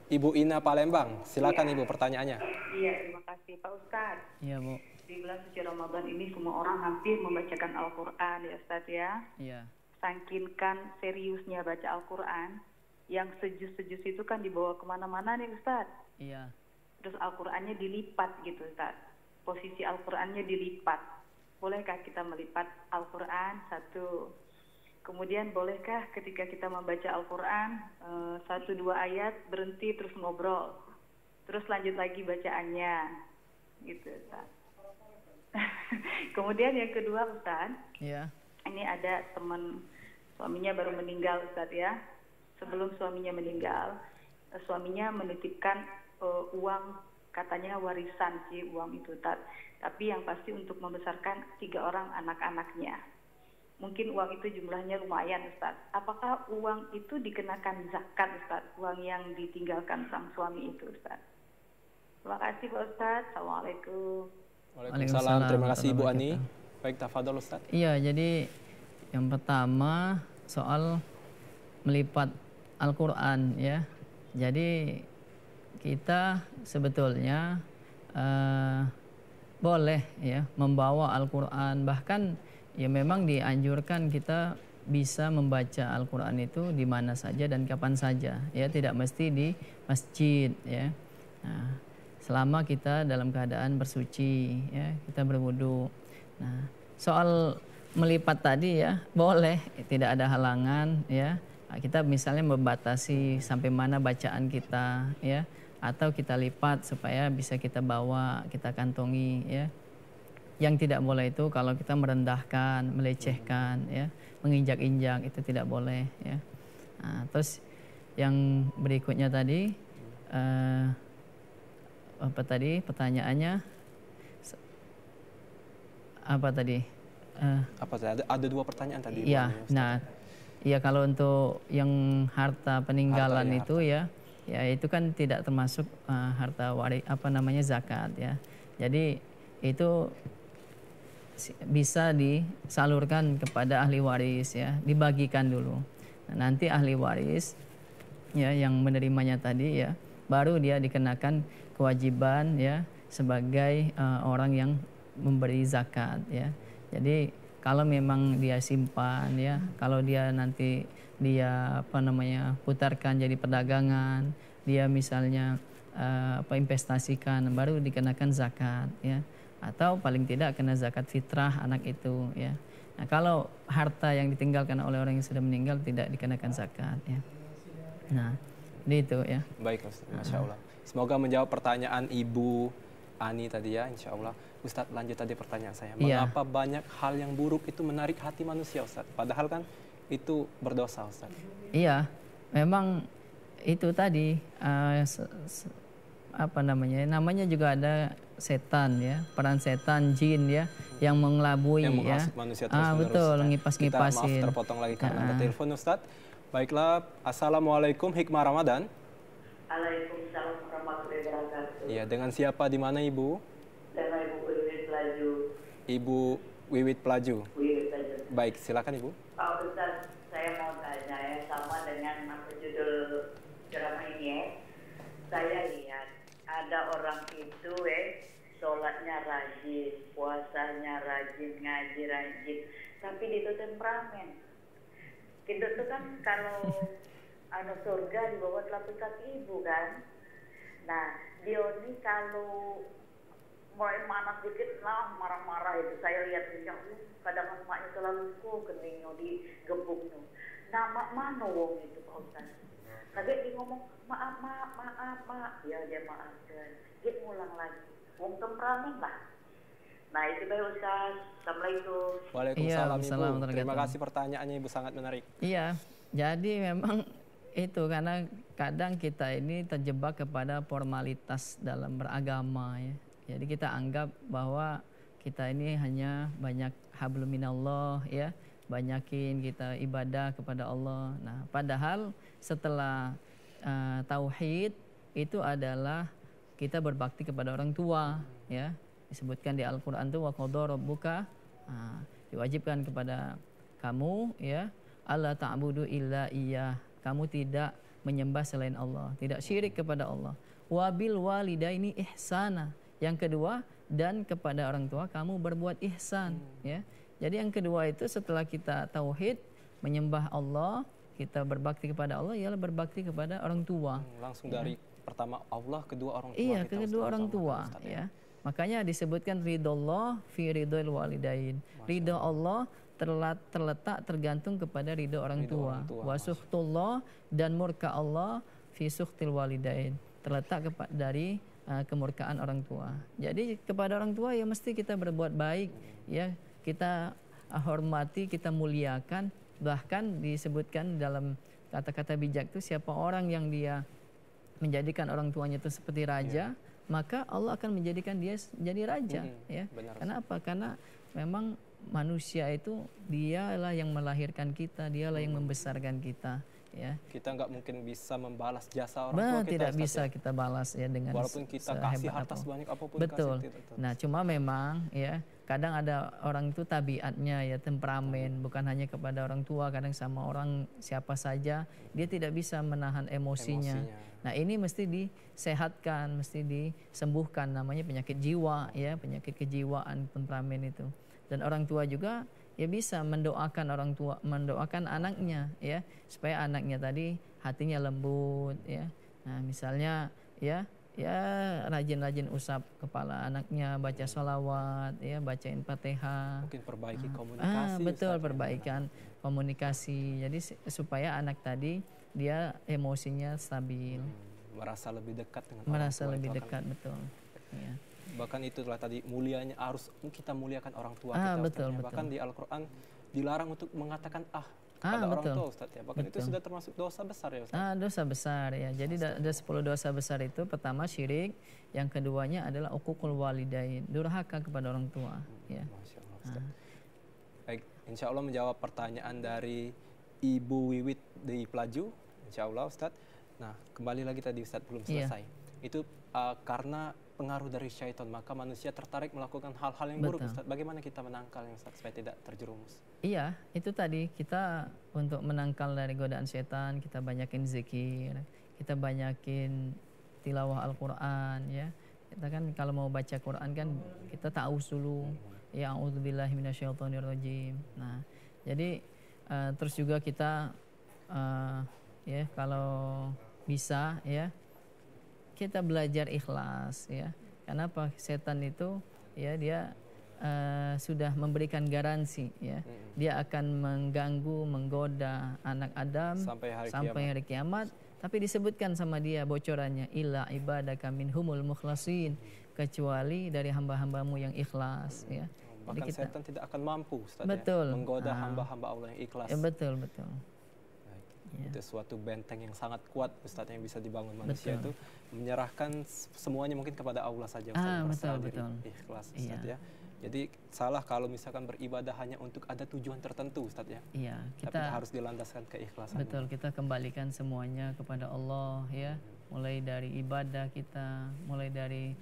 Ibu Ina Palembang. Silakan Ibu pertanyaannya. Iya, terima kasih Pak Ustadz. Iya Bu. Di bulan suci Ramadan ini semua orang hampir membacakan Al-Quran ya Ustadz ya. Iya. Saking seriusnya baca Al-Quran, yang sejus-sejus itu kan dibawa kemana-mana nih Ustadz. Iya. Terus Al-Qurannya dilipat gitu Ustadz. Posisi Al-Qurannya dilipat. Bolehkah kita melipat Al-Quran satu? Kemudian bolehkah ketika kita membaca Al-Quran 1-2 ayat berhenti terus ngobrol, terus lanjut lagi bacaannya, gitu Ustaz. Kemudian yang kedua Ustaz, ini ada teman suaminya baru meninggal Ustaz ya. Sebelum suaminya meninggal, suaminya menitipkan uang, katanya warisan sih uang itu Ustaz. Tapi yang pasti untuk membesarkan 3 orang anak-anaknya. mungkin uang itu jumlahnya lumayan Ustaz. Apakah uang itu dikenakan zakat Ustaz? Uang yang ditinggalkan sang suami itu Ustaz. Terima kasih Pak Ustaz. Assalamualaikum. Waalaikumsalam. Terima kasih Ibu Ani. Baik, tafadhol Ustaz. Iya, jadi yang pertama soal melipat Al-Quran ya. Jadi kita sebetulnya boleh ya membawa Al-Quran, bahkan ya memang dianjurkan kita bisa membaca Al-Quran itu di mana saja dan kapan saja ya, tidak mesti di masjid ya. Nah, selama kita dalam keadaan bersuci ya, kita berwudu. Nah, soal melipat tadi ya boleh, tidak ada halangan ya. Kita misalnya membatasi sampai mana bacaan kita ya, atau kita lipat supaya bisa kita bawa, kita kantongi ya. Yang tidak boleh itu kalau kita merendahkan, melecehkan ya, menginjak-injak, itu tidak boleh ya. Nah, terus yang berikutnya tadi apa tadi pertanyaannya? Apa tadi? Apa tadi? Ada dua pertanyaan tadi. Iya. Nah, iya kalau untuk yang harta peninggalan harta, itu ya, ya itu kan tidak termasuk harta waris apa namanya zakat ya. Jadi itu bisa disalurkan kepada ahli waris ya, dibagikan dulu. Nah, nanti ahli waris ya yang menerimanya tadi ya, baru dia dikenakan kewajiban ya sebagai orang yang memberi zakat ya. Jadi kalau memang dia simpan ya, kalau dia nanti dia apa namanya putarkan jadi perdagangan, dia misalnya investasikan, baru dikenakan zakat ya, atau paling tidak kena zakat fitrah anak itu ya. Nah, kalau harta yang ditinggalkan oleh orang yang sudah meninggal tidak dikenakan zakat ya. Nah, itu ya. Baik Ustaz, Masya Allah. Semoga menjawab pertanyaan Ibu Ani tadi ya, insya Allah. Ustadz, lanjut tadi pertanyaan saya. Mengapa banyak hal yang buruk itu menarik hati manusia, Ustadz? Padahal kan itu berdosa, Ustadz. Iya, memang itu tadi apa namanya? Namanya juga ada setan ya, peran setan, jin ya, yang mengelabui yang ya. Manusia terus betul, ngipas-ngipasin. Kita maaf terpotong lagi karena ada telepon, Ustadz. Baiklah, Assalamualaikum, Hikmah Ramadan. Waalaikumsalam warahmatullahi wabarakatuh. Iya, dengan siapa di mana Ibu? Dengan Ibu Wiwit Pelaju. Ibu Wiwit Pelaju. Wiwit Pelaju. Baik, silakan Ibu. Pak Ustaz, saya mau tanya ya, sama dengan apa judul ceramah ini ya. Saya lihat ada orang itu sholatnya rajin, puasanya rajin, ngaji rajin, tapi itu temperamen. Itu tuh kan kalau anak surga di bawah telapak kaki ibu kan. Nah, dia ini kalau mulai panas dikit lah marah-marah itu. Saya lihat dia, kadang emaknya selalu keningnya digebuk tuh. Nah, mak mana wong itu Pak Ustaz? Lagi dia ngomong maaf, ya dia maafkan. Dia ngulang lagi. Wong temperamen lah. Nah, itu baik Ustaz. Assalamualaikum. Waalaikumsalam Ibu. Terima kasih pertanyaannya Ibu, sangat menarik. Iya, jadi memang itu karena kadang kita ini terjebak kepada formalitas dalam beragama ya. Jadi kita anggap bahwa kita ini hanya banyak hablum minallah ya, banyakin kita ibadah kepada Allah. Nah, padahal setelah tauhid itu adalah kita berbakti kepada orang tua ya. Disebutkan di Al-Qur'an itu wa qadha rabbuka, diwajibkan kepada kamu ya, alla ta'budu illa iyyah. Kamu tidak menyembah selain Allah, tidak syirik kepada Allah. Wabil walidaini ihsana. Yang kedua, dan kepada orang tua kamu berbuat ihsan ya. Jadi yang kedua itu setelah kita tauhid, menyembah Allah, kita berbakti kepada Allah, ialah berbakti kepada orang tua. Langsung dari pertama Allah, kedua orang tua. Iya, kedua orang tua ya. Makanya disebutkan ridhollah fi ridhoil walidain. Ridho Allah terletak tergantung kepada ridho orang tua. Wa suhtullah, dan murka Allah fi suhtil walidain. Terletak dari kemurkaan orang tua. Jadi kepada orang tua ya mesti kita berbuat baik ya, kita hormati, kita muliakan. Bahkan disebutkan dalam kata-kata bijak itu, siapa orang yang dia menjadikan orang tuanya itu seperti raja, maka Allah akan menjadikan dia jadi raja ya. Kenapa? Karena memang manusia itu dialah yang melahirkan kita, dialah yang membesarkan kita. Ya. Kita nggak mungkin bisa membalas jasa orang tua kita. Tidak bisa kita balas ya dengan walaupun kita kasih harta sebanyak apapun. Betul. Nah, cuma memang ya kadang ada orang itu tabiatnya ya temperamen, bukan hanya kepada orang tua, kadang sama orang siapa saja dia tidak bisa menahan emosinya. Nah, ini mesti disehatkan, mesti disembuhkan, namanya penyakit jiwa ya, penyakit kejiwaan temperamen itu. Dan orang tua juga ya bisa mendoakan orang tua, mendoakan anaknya ya, supaya anaknya tadi hatinya lembut ya. Nah, misalnya ya rajin-rajin usap kepala anaknya, baca sholawat ya, bacain Fatihah. Mungkin perbaiki komunikasi. Betul, perbaikan komunikasi. Jadi supaya anak tadi dia emosinya stabil. Merasa lebih dekat dengan merasa lebih dekat, betul. Ya. Bahkan itulah tadi mulianya, harus kita muliakan orang tua kita. Betul. Bahkan di Al-Quran dilarang untuk mengatakan kepada orang tua, Ustaz ya. Bahkan itu sudah termasuk dosa besar ya, Ustaz. Dosa besar ya. Jadi ada 10 dosa besar itu. Pertama syirik, yang keduanya adalah uququl walidain, durhaka kepada orang tua ya. Masya Allah, Ustaz. Baik, insya Allah menjawab pertanyaan dari Ibu Wiwit di Pelaju, insya Allah Ustaz. Nah, kembali lagi tadi Ustaz, belum selesai. Itu karena pengaruh dari syaitan, maka manusia tertarik melakukan hal-hal yang buruk, Ustaz. Bagaimana kita menangkalnya, Ustaz, supaya tidak terjerumus? Iya, itu tadi kita untuk menangkal dari godaan syaitan, kita banyakin zikir, kita banyakin tilawah Al-Quran ya. Kita kan kalau mau baca Quran kan kita ta'awuz dulu. Ya, a'udzubillahi minasyaitonirrajim. Nah, jadi terus juga kita ya kalau bisa ya kita belajar ikhlas ya. Kenapa? Setan itu ya dia sudah memberikan garansi ya. Dia akan mengganggu, menggoda anak Adam sampai hari kiamat. Tapi disebutkan sama dia bocorannya, illa ibadaka minhumul mukhlasin, kecuali dari hamba-hambamu yang ikhlas ya. Bahkan setan tidak akan mampu, Ustaz, betul. Ya, menggoda hamba-hamba Allah yang ikhlas. Ya, betul. Ya. Itu suatu benteng yang sangat kuat, Ustaz, yang bisa dibangun manusia itu menyerahkan semuanya mungkin kepada Allah saja, Ustaz. Betul. Ikhlas, Ustaz ya. Jadi salah kalau misalkan beribadah hanya untuk ada tujuan tertentu, Ustaz ya. Iya, kita harus dilandaskan keikhlasan. Betul, kita kembalikan semuanya kepada Allah ya. Mulai dari ibadah kita, mulai dari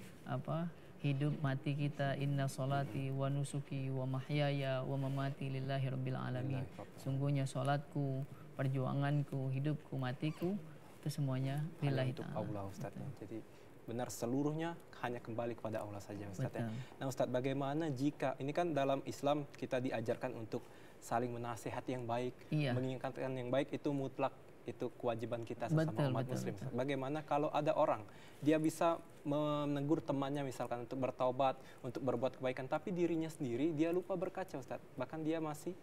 hidup mati kita, inna salati wa nusuki wa mahyaya wa mamati lillahi rabbil alamin. Sungguhnya salatku, perjuanganku, hidupku, matiku itu semuanya lillahi ta'ala. Allah, Ustaz. Jadi benar seluruhnya hanya kembali kepada Allah saja, Ustaz ya. Nah, Ustaz, bagaimana jika ini kan dalam Islam kita diajarkan untuk saling menasihati yang baik, mengingatkan yang baik, itu mutlak, itu kewajiban kita sesama umat muslim. Bagaimana kalau ada orang dia bisa menegur temannya misalkan untuk bertaubat, untuk berbuat kebaikan, tapi dirinya sendiri dia lupa berkaca, Ustaz. Bahkan dia masih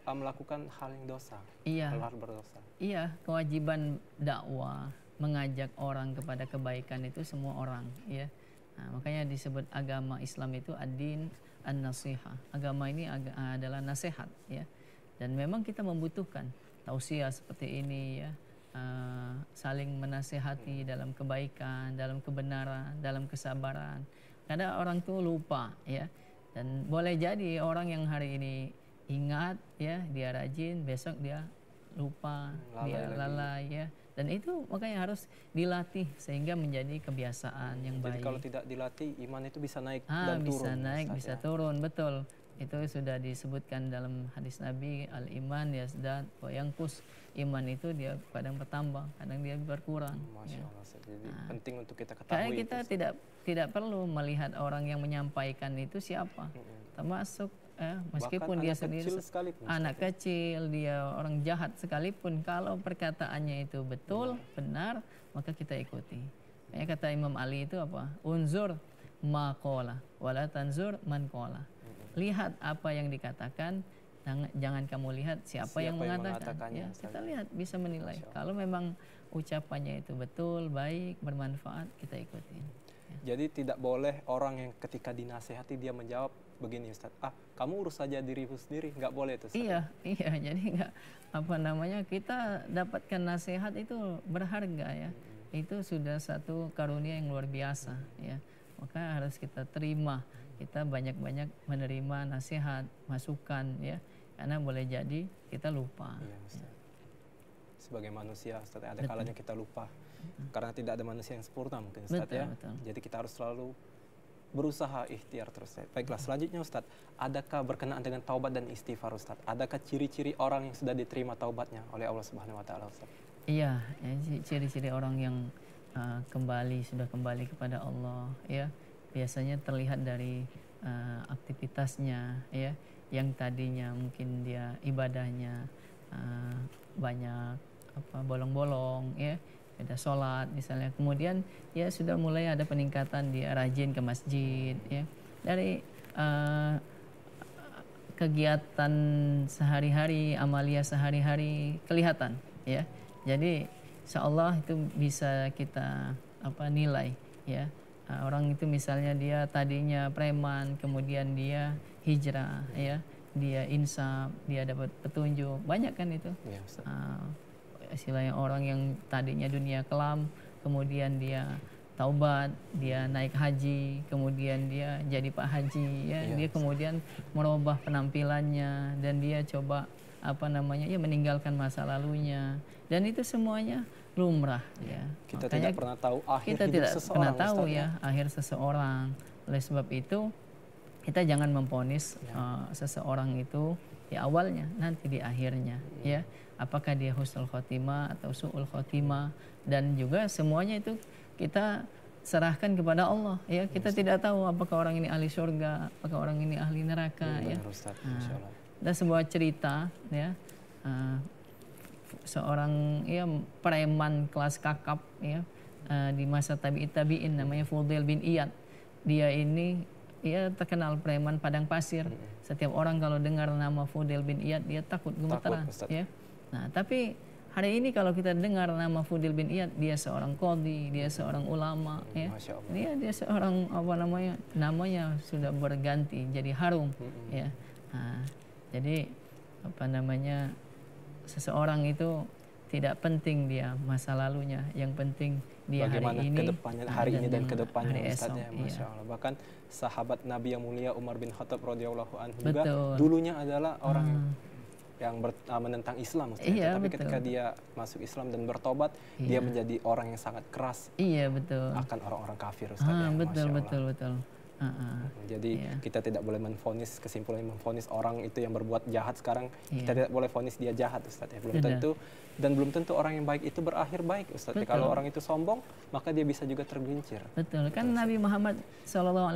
melakukan hal yang dosa, hal berdosa. Iya, kewajiban dakwah mengajak orang kepada kebaikan itu semua orang ya. Nah, makanya disebut agama Islam itu ad-din an-nasihah. Agama ini adalah nasihat ya. Dan memang kita membutuhkan tausiah seperti ini ya. Saling menasihati dalam kebaikan, dalam kebenaran, dalam kesabaran. Kadang orang tuh lupa ya. Dan boleh jadi orang yang hari ini ingat ya, dia rajin, besok dia lupa, dia lalai ya. Dan itu makanya harus dilatih sehingga menjadi kebiasaan yang baik. Jadi kalau tidak dilatih, iman itu bisa naik dan turun. Bisa naik, bisa turun, betul. Itu sudah disebutkan dalam hadis Nabi, al-iman yazdad wa yanqus. Iman itu dia kadang bertambah, kadang dia berkurang. Masya Allah. Jadi penting untuk kita ketahui. Karena kita tidak perlu melihat orang yang menyampaikan itu siapa. Termasuk meskipun dia sendiri anak kecil, dia orang jahat sekalipun, kalau perkataannya itu betul, benar, maka kita ikuti. Kayak kata Imam Ali itu apa? Unzur ma qala wala tanzur man qala. Lihat apa yang dikatakan, jangan kamu lihat siapa yang mengatakan. Ya, kita lihat, bisa menilai. Kalau memang ucapannya itu betul, baik, bermanfaat, kita ikutin. Jadi tidak boleh orang yang ketika dinasehati dia menjawab begini, Ustaz, kamu urus saja dirimu sendiri, nggak boleh itu, Ustaz. Iya, jadi nggak kita dapatkan nasihat itu berharga ya. Itu sudah satu karunia yang luar biasa ya. maka harus kita terima, kita banyak-banyak menerima nasihat, masukan ya, karena boleh jadi kita lupa. Iya, Ustaz. Sebagai manusia, Ustaz, ada kalanya kita lupa. Karena tidak ada manusia yang sempurna mungkin, Ustaz, ya. Jadi kita harus selalu berusaha ikhtiar terus. Baiklah, selanjutnya Ustaz, adakah berkenaan dengan taubat dan istighfar, Ustaz? Adakah ciri-ciri orang yang sudah diterima taubatnya oleh Allah Subhanahu wa taala, Ustaz? Iya, ya, ciri-ciri orang yang sudah kembali kepada Allah ya, biasanya terlihat dari aktivitasnya ya, yang tadinya mungkin dia ibadahnya banyak bolong-bolong ya, ada sholat misalnya, kemudian ya sudah mulai ada peningkatan, dia rajin ke masjid ya, dari kegiatan sehari-hari, amalia sehari-hari kelihatan ya. Jadi insyaallah itu bisa kita nilai ya. Orang itu misalnya dia tadinya preman, kemudian dia hijrah ya, dia insaf, dia dapat petunjuk, banyak kan itu. Ya, istilahnya orang yang tadinya dunia kelam, kemudian dia taubat, dia naik haji, kemudian dia jadi Pak Haji ya, dia kemudian merubah penampilannya dan dia coba meninggalkan masa lalunya, dan itu semuanya lumrah ya. Kita makanya tidak pernah tahu akhir kita hidup tidak seseorang, pernah tahu Ustaz, ya akhir seseorang. Oleh sebab itu kita jangan memvonis seseorang itu di awalnya, nanti di akhirnya ya, apakah dia husnul khotimah atau su'ul khotimah, dan juga semuanya itu kita serahkan kepada Allah ya. Kita tidak tahu apakah orang ini ahli surga, apakah orang ini ahli neraka ya. Dan sebuah cerita ya, seorang preman kelas kakap ya, di masa tabi'in namanya Fudail bin Iyad. Dia ini terkenal preman padang pasir. Setiap orang kalau dengar nama Fudail bin Iyad dia takut gemeteran ya. Nah, tapi hari ini kalau kita dengar nama Fudail bin Iyad, dia seorang qadhi, dia seorang ulama ya. Dia seorang namanya sudah berganti jadi harum ya. Nah, jadi seseorang itu tidak penting dia masa lalunya, yang penting dia bagaimana hari ini, hari ini dan kedepannya, Ustaz ya. Masya iya. Allah. Bahkan sahabat Nabi yang mulia Umar bin Khattab radhiyallahu anhu juga Betul. dulunya adalah orang yang menentang Islam, Ustaz. Iya, Tapi betul. ketika dia masuk Islam dan bertobat, dia menjadi orang yang sangat keras. Iya, betul. Akan orang-orang kafir, Ustaz ya. Betul. Jadi kita tidak boleh memvonis, kesimpulan memvonis orang itu yang berbuat jahat sekarang, kita tidak boleh vonis dia jahat, Ustaz ya. Belum tentu, dan belum tentu orang yang baik itu berakhir baik, Ustaz ya. Kalau orang itu sombong, maka dia bisa juga tergelincir. Betul. Kan Nabi Muhammad SAW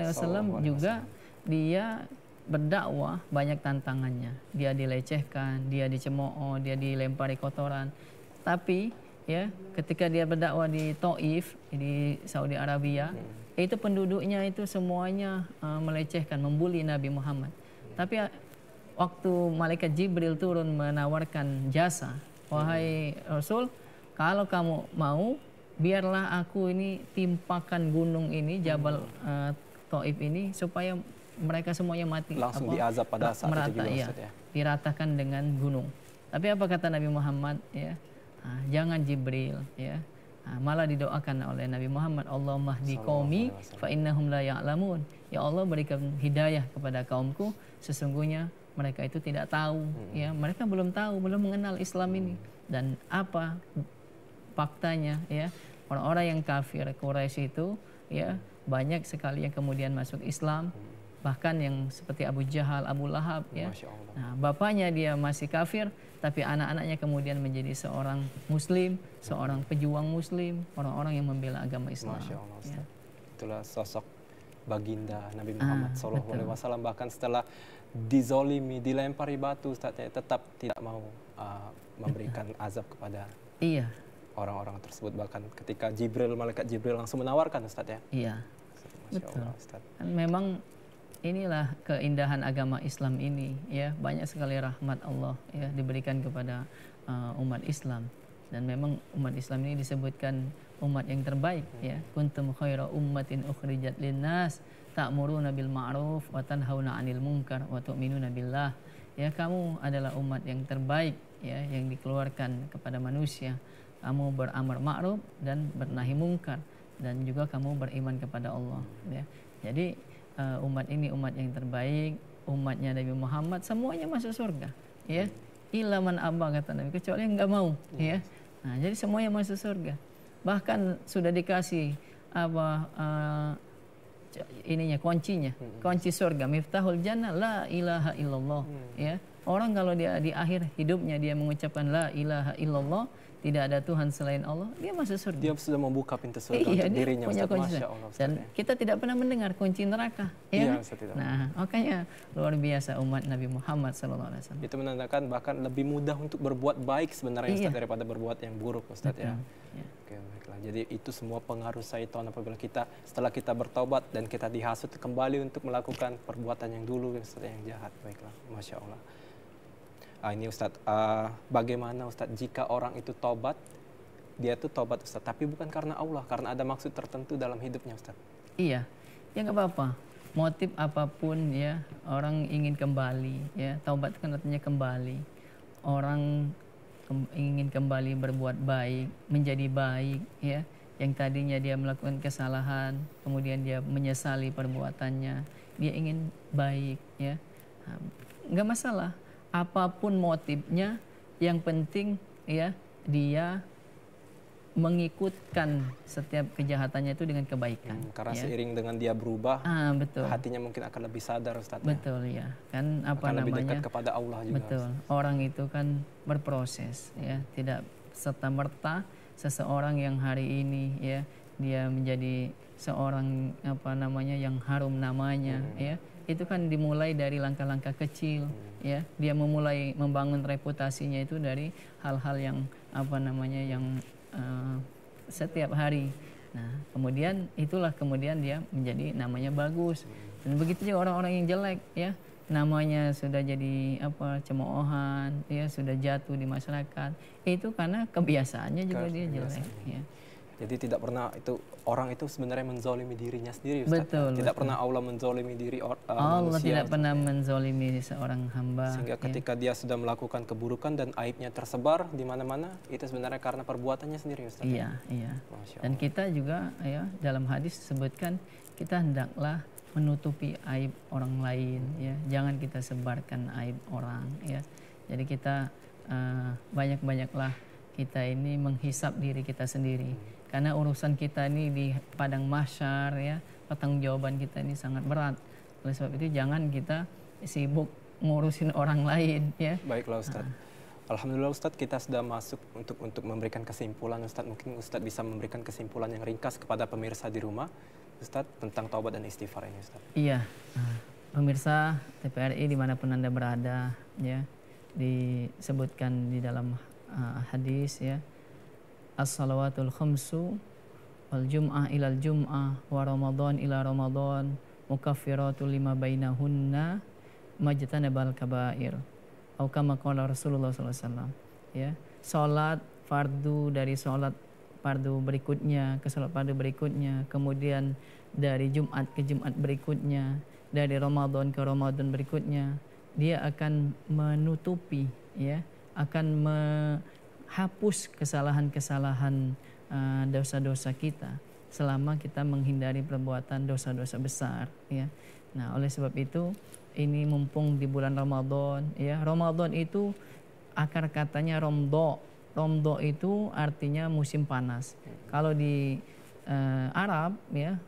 juga dia berdakwah banyak tantangannya. Dia dilecehkan, dia dicemooh, dia dilempari kotoran. Tapi ya, ketika dia berdakwah di Taif di Saudi Arabia, itu penduduknya itu semuanya melecehkan, membuli Nabi Muhammad. Tapi waktu malaikat Jibril turun menawarkan jasa, wahai Rasul, kalau kamu mau, biarlah aku ini timpakan gunung ini, Jabal Taif ini, supaya mereka semuanya mati. Langsung diazab pada saat itu juga, Ustaz ya. Diratakan dengan gunung. Tapi apa kata Nabi Muhammad ya? Jangan Jibril ya. Malah didoakan oleh Nabi Muhammad, Allahumma hdi qaumi fa innahum la ya'lamun. Ya Allah, berikan hidayah kepada kaumku, sesungguhnya mereka itu tidak tahu ya, mereka belum tahu, belum mengenal Islam ini. Dan apa faktanya ya, orang-orang yang kafir Quraisy itu ya banyak sekali yang kemudian masuk Islam, bahkan yang seperti Abu Jahal, Abu Lahab ya. Nah, bapaknya dia masih kafir, tapi anak-anaknya kemudian menjadi seorang muslim, seorang pejuang muslim, orang-orang yang membela agama Islam. Masya Allah, Ustaz. Itulah sosok baginda Nabi Muhammad SAW. Bahkan setelah dizolimi, dilempari batu, Ustaz, tetap tidak mau memberikan azab kepada orang-orang tersebut. Bahkan ketika malaikat Jibril langsung menawarkan, Ustaz ya. Iya. Masya Allah, Ustaz. Memang inilah keindahan agama Islam ini ya, banyak sekali rahmat Allah ya diberikan kepada umat Islam, dan memang umat Islam ini disebutkan umat yang terbaik ya. Kuntum khaira ummatin ukhrijat linnas ta'muruna bil ma'ruf wa tanhauna 'anil munkar wa tu'minuna billah. Ya, kamu adalah umat yang terbaik ya, yang dikeluarkan kepada manusia. Kamu beramar ma'ruf dan bernahi mungkar. dan juga kamu beriman kepada Allah, ya. Jadi umat ini umat yang terbaik, umatnya Nabi Muhammad semuanya masuk surga, ya. Illa man aba, kata Nabi, kecuali yang nggak mau, ya. Nah, jadi semuanya masuk surga. Bahkan sudah dikasih ininya, kuncinya, kunci surga, miftahul jannah la ilaha illallah, ya. Orang kalau dia di akhir hidupnya dia mengucapkan la ilaha illallah, tidak ada Tuhan selain Allah, dia masuk surga. Dia sudah membuka pintu surga untuk dirinya, punya Ustaz. kunci. Masya Allah, Ustaz, Dan ya. kita tidak pernah mendengar kunci neraka, ya. Ustaz, tidak. Nah, makanya luar biasa umat Nabi Muhammad SAW. Itu menandakan bahkan lebih mudah untuk berbuat baik sebenarnya, Ustaz, daripada berbuat yang buruk, Ustaz, ya. Oke, baiklah. Jadi itu semua pengaruh syaitan apabila kita setelah kita bertaubat dan kita dihasut kembali untuk melakukan perbuatan yang dulu, Ustaz, yang jahat. Baiklah, Masya Allah. Ini Ustaz, bagaimana Ustaz jika orang itu tobat, dia tuh tobat, Ustaz, tapi bukan karena Allah, karena ada maksud tertentu dalam hidupnya, Ustaz? Iya, ya nggak apa-apa. Motif apapun, ya, orang ingin kembali, ya, taubat kan artinya kembali. Orang ingin kembali berbuat baik, menjadi baik, ya. Yang tadinya dia melakukan kesalahan, kemudian dia menyesali perbuatannya, dia ingin baik, ya. Nggak masalah. Apapun motifnya, yang penting, ya, dia mengikutkan setiap kejahatannya itu dengan kebaikan. Karena ya. seiring dengan dia berubah, betul. hatinya mungkin akan lebih sadar, Ustaz. Betul, ya. Kan apa akan namanya? lebih dekat kepada Allah juga. Betul. Ustaz. Orang itu kan berproses, ya. Tidak serta-merta seseorang yang hari ini, ya, dia menjadi seorang apa namanya yang harum namanya, ya. Itu kan dimulai dari langkah-langkah kecil, ya. Dia memulai membangun reputasinya itu dari hal-hal yang apa namanya yang setiap hari. Nah, kemudian itulah kemudian dia menjadi namanya bagus. Dan begitu juga orang-orang yang jelek, ya, namanya sudah jadi apa cemoohan, ya, sudah jatuh di masyarakat. Itu karena kebiasaannya juga dia jelek, ya. Jadi tidak pernah itu orang itu sebenarnya menzolimi dirinya sendiri, Ustaz. Betul. Tidak pernah Allah menzolimi diri Allah manusia, tidak Ustaz. pernah menzolimi seorang hamba. Sehingga ketika dia sudah melakukan keburukan dan aibnya tersebar di mana-mana, itu sebenarnya karena perbuatannya sendiri, Ustaz. Iya, iya. Dan kita juga, ya, dalam hadis disebutkan kita hendaklah menutupi aib orang lain, ya. Jangan kita sebarkan aib orang, ya. Jadi kita banyak-banyaklah kita ini menghisap diri kita sendiri. Karena urusan kita ini di padang mahsyar, ya, pertanggungjawaban kita ini sangat berat. Oleh sebab itu jangan kita sibuk ngurusin orang lain, ya. Baiklah, Ustaz. Alhamdulillah, Ustaz, kita sudah masuk untuk memberikan kesimpulan, Ustaz. Mungkin Ustaz bisa memberikan kesimpulan yang ringkas kepada pemirsa di rumah, Ustaz, tentang taubat dan istighfar ini, Ustaz. Iya. Pemirsa TPRI dimanapun Anda berada, ya, disebutkan di dalam hadis, ya, as-salawatul khamsu wal jum'ah ilal jum'ah wa ramadan ila ramadan mukaffiratul lima bainahunna majtanabal kabair atau kama qala Rasulullah SAW, ya. Salat fardu dari salat fardu berikutnya ke salat fardu berikutnya, kemudian dari Jumat ke Jumat berikutnya, dari Ramadan ke Ramadan berikutnya, dia akan menutupi, ya, akan hapus kesalahan-kesalahan dosa-dosa kita selama kita menghindari perbuatan dosa-dosa besar, ya. Nah, oleh sebab itu ini mumpung di bulan Ramadan, ya. Ramadan itu akar katanya romdo. Romdo itu artinya musim panas. Kalau di Arab, ya,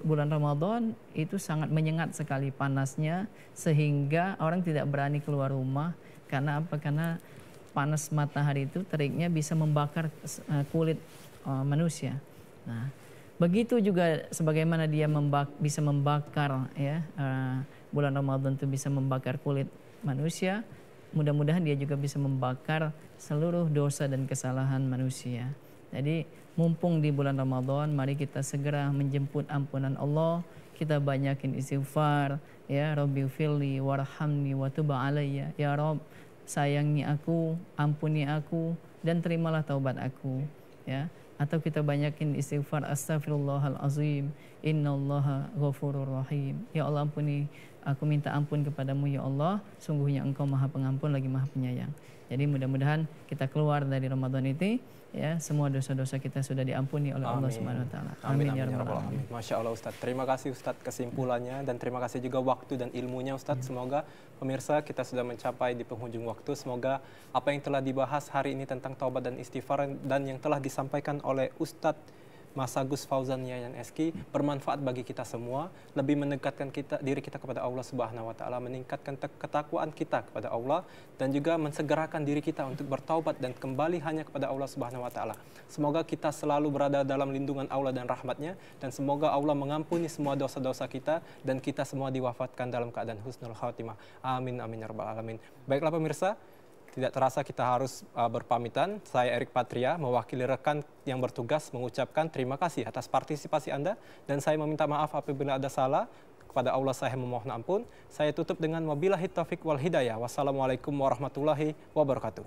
bulan Ramadan itu sangat menyengat sekali panasnya sehingga orang tidak berani keluar rumah. Karena apa? Karena panas matahari itu teriknya bisa membakar kulit manusia. Nah, begitu juga sebagaimana dia bisa membakar, ya, bulan Ramadan itu bisa membakar kulit manusia. Mudah-mudahan dia juga bisa membakar seluruh dosa dan kesalahan manusia. Jadi mumpung di bulan Ramadan, mari kita segera menjemput ampunan Allah. Kita banyakin istighfar, ya. Rabbighfirli warhamni wa tub alayya, ya Rabb, sayangi aku, ampuni aku, dan terimalah taubat aku, ya. Atau kita banyakin istighfar, astaghfirullahalazim, innallaha ghafurur rahim, ya Allah ampuni Aku minta ampun kepadamu ya Allah, sungguhnya Engkau Maha Pengampun lagi Maha Penyayang. Jadi mudah-mudahan kita keluar dari Ramadan ini, ya, semua dosa-dosa kita sudah diampuni oleh Allah Subhanahu wa taala. Amin ya rabbal alamin. Masya Allah Ustadz. Terima kasih Ustadz kesimpulannya dan terima kasih juga waktu dan ilmunya Ustadz. Semoga pemirsa kita sudah mencapai di penghujung waktu. Semoga apa yang telah dibahas hari ini tentang taubat dan istighfar dan yang telah disampaikan oleh Ustadz Mas Agus Fauzan Yayan SK bermanfaat bagi kita semua, lebih mendekatkan diri kita kepada Allah Subhanahu wa taala, meningkatkan ketakwaan kita kepada Allah dan juga mensegerakan diri kita untuk bertaubat dan kembali hanya kepada Allah Subhanahu wa taala. Semoga kita selalu berada dalam lindungan Allah dan rahmatnya dan semoga Allah mengampuni semua dosa-dosa kita dan kita semua diwafatkan dalam keadaan husnul khatimah. Amin amin ya rabbal alamin. Baiklah pemirsa, tidak terasa kita harus berpamitan. Saya Erik Patria, mewakili rekan yang bertugas mengucapkan terima kasih atas partisipasi Anda. Dan saya meminta maaf apabila ada salah. Kepada Allah saya memohon ampun. Saya tutup dengan wabillahi taufiq wal hidayah. Wassalamualaikum warahmatullahi wabarakatuh.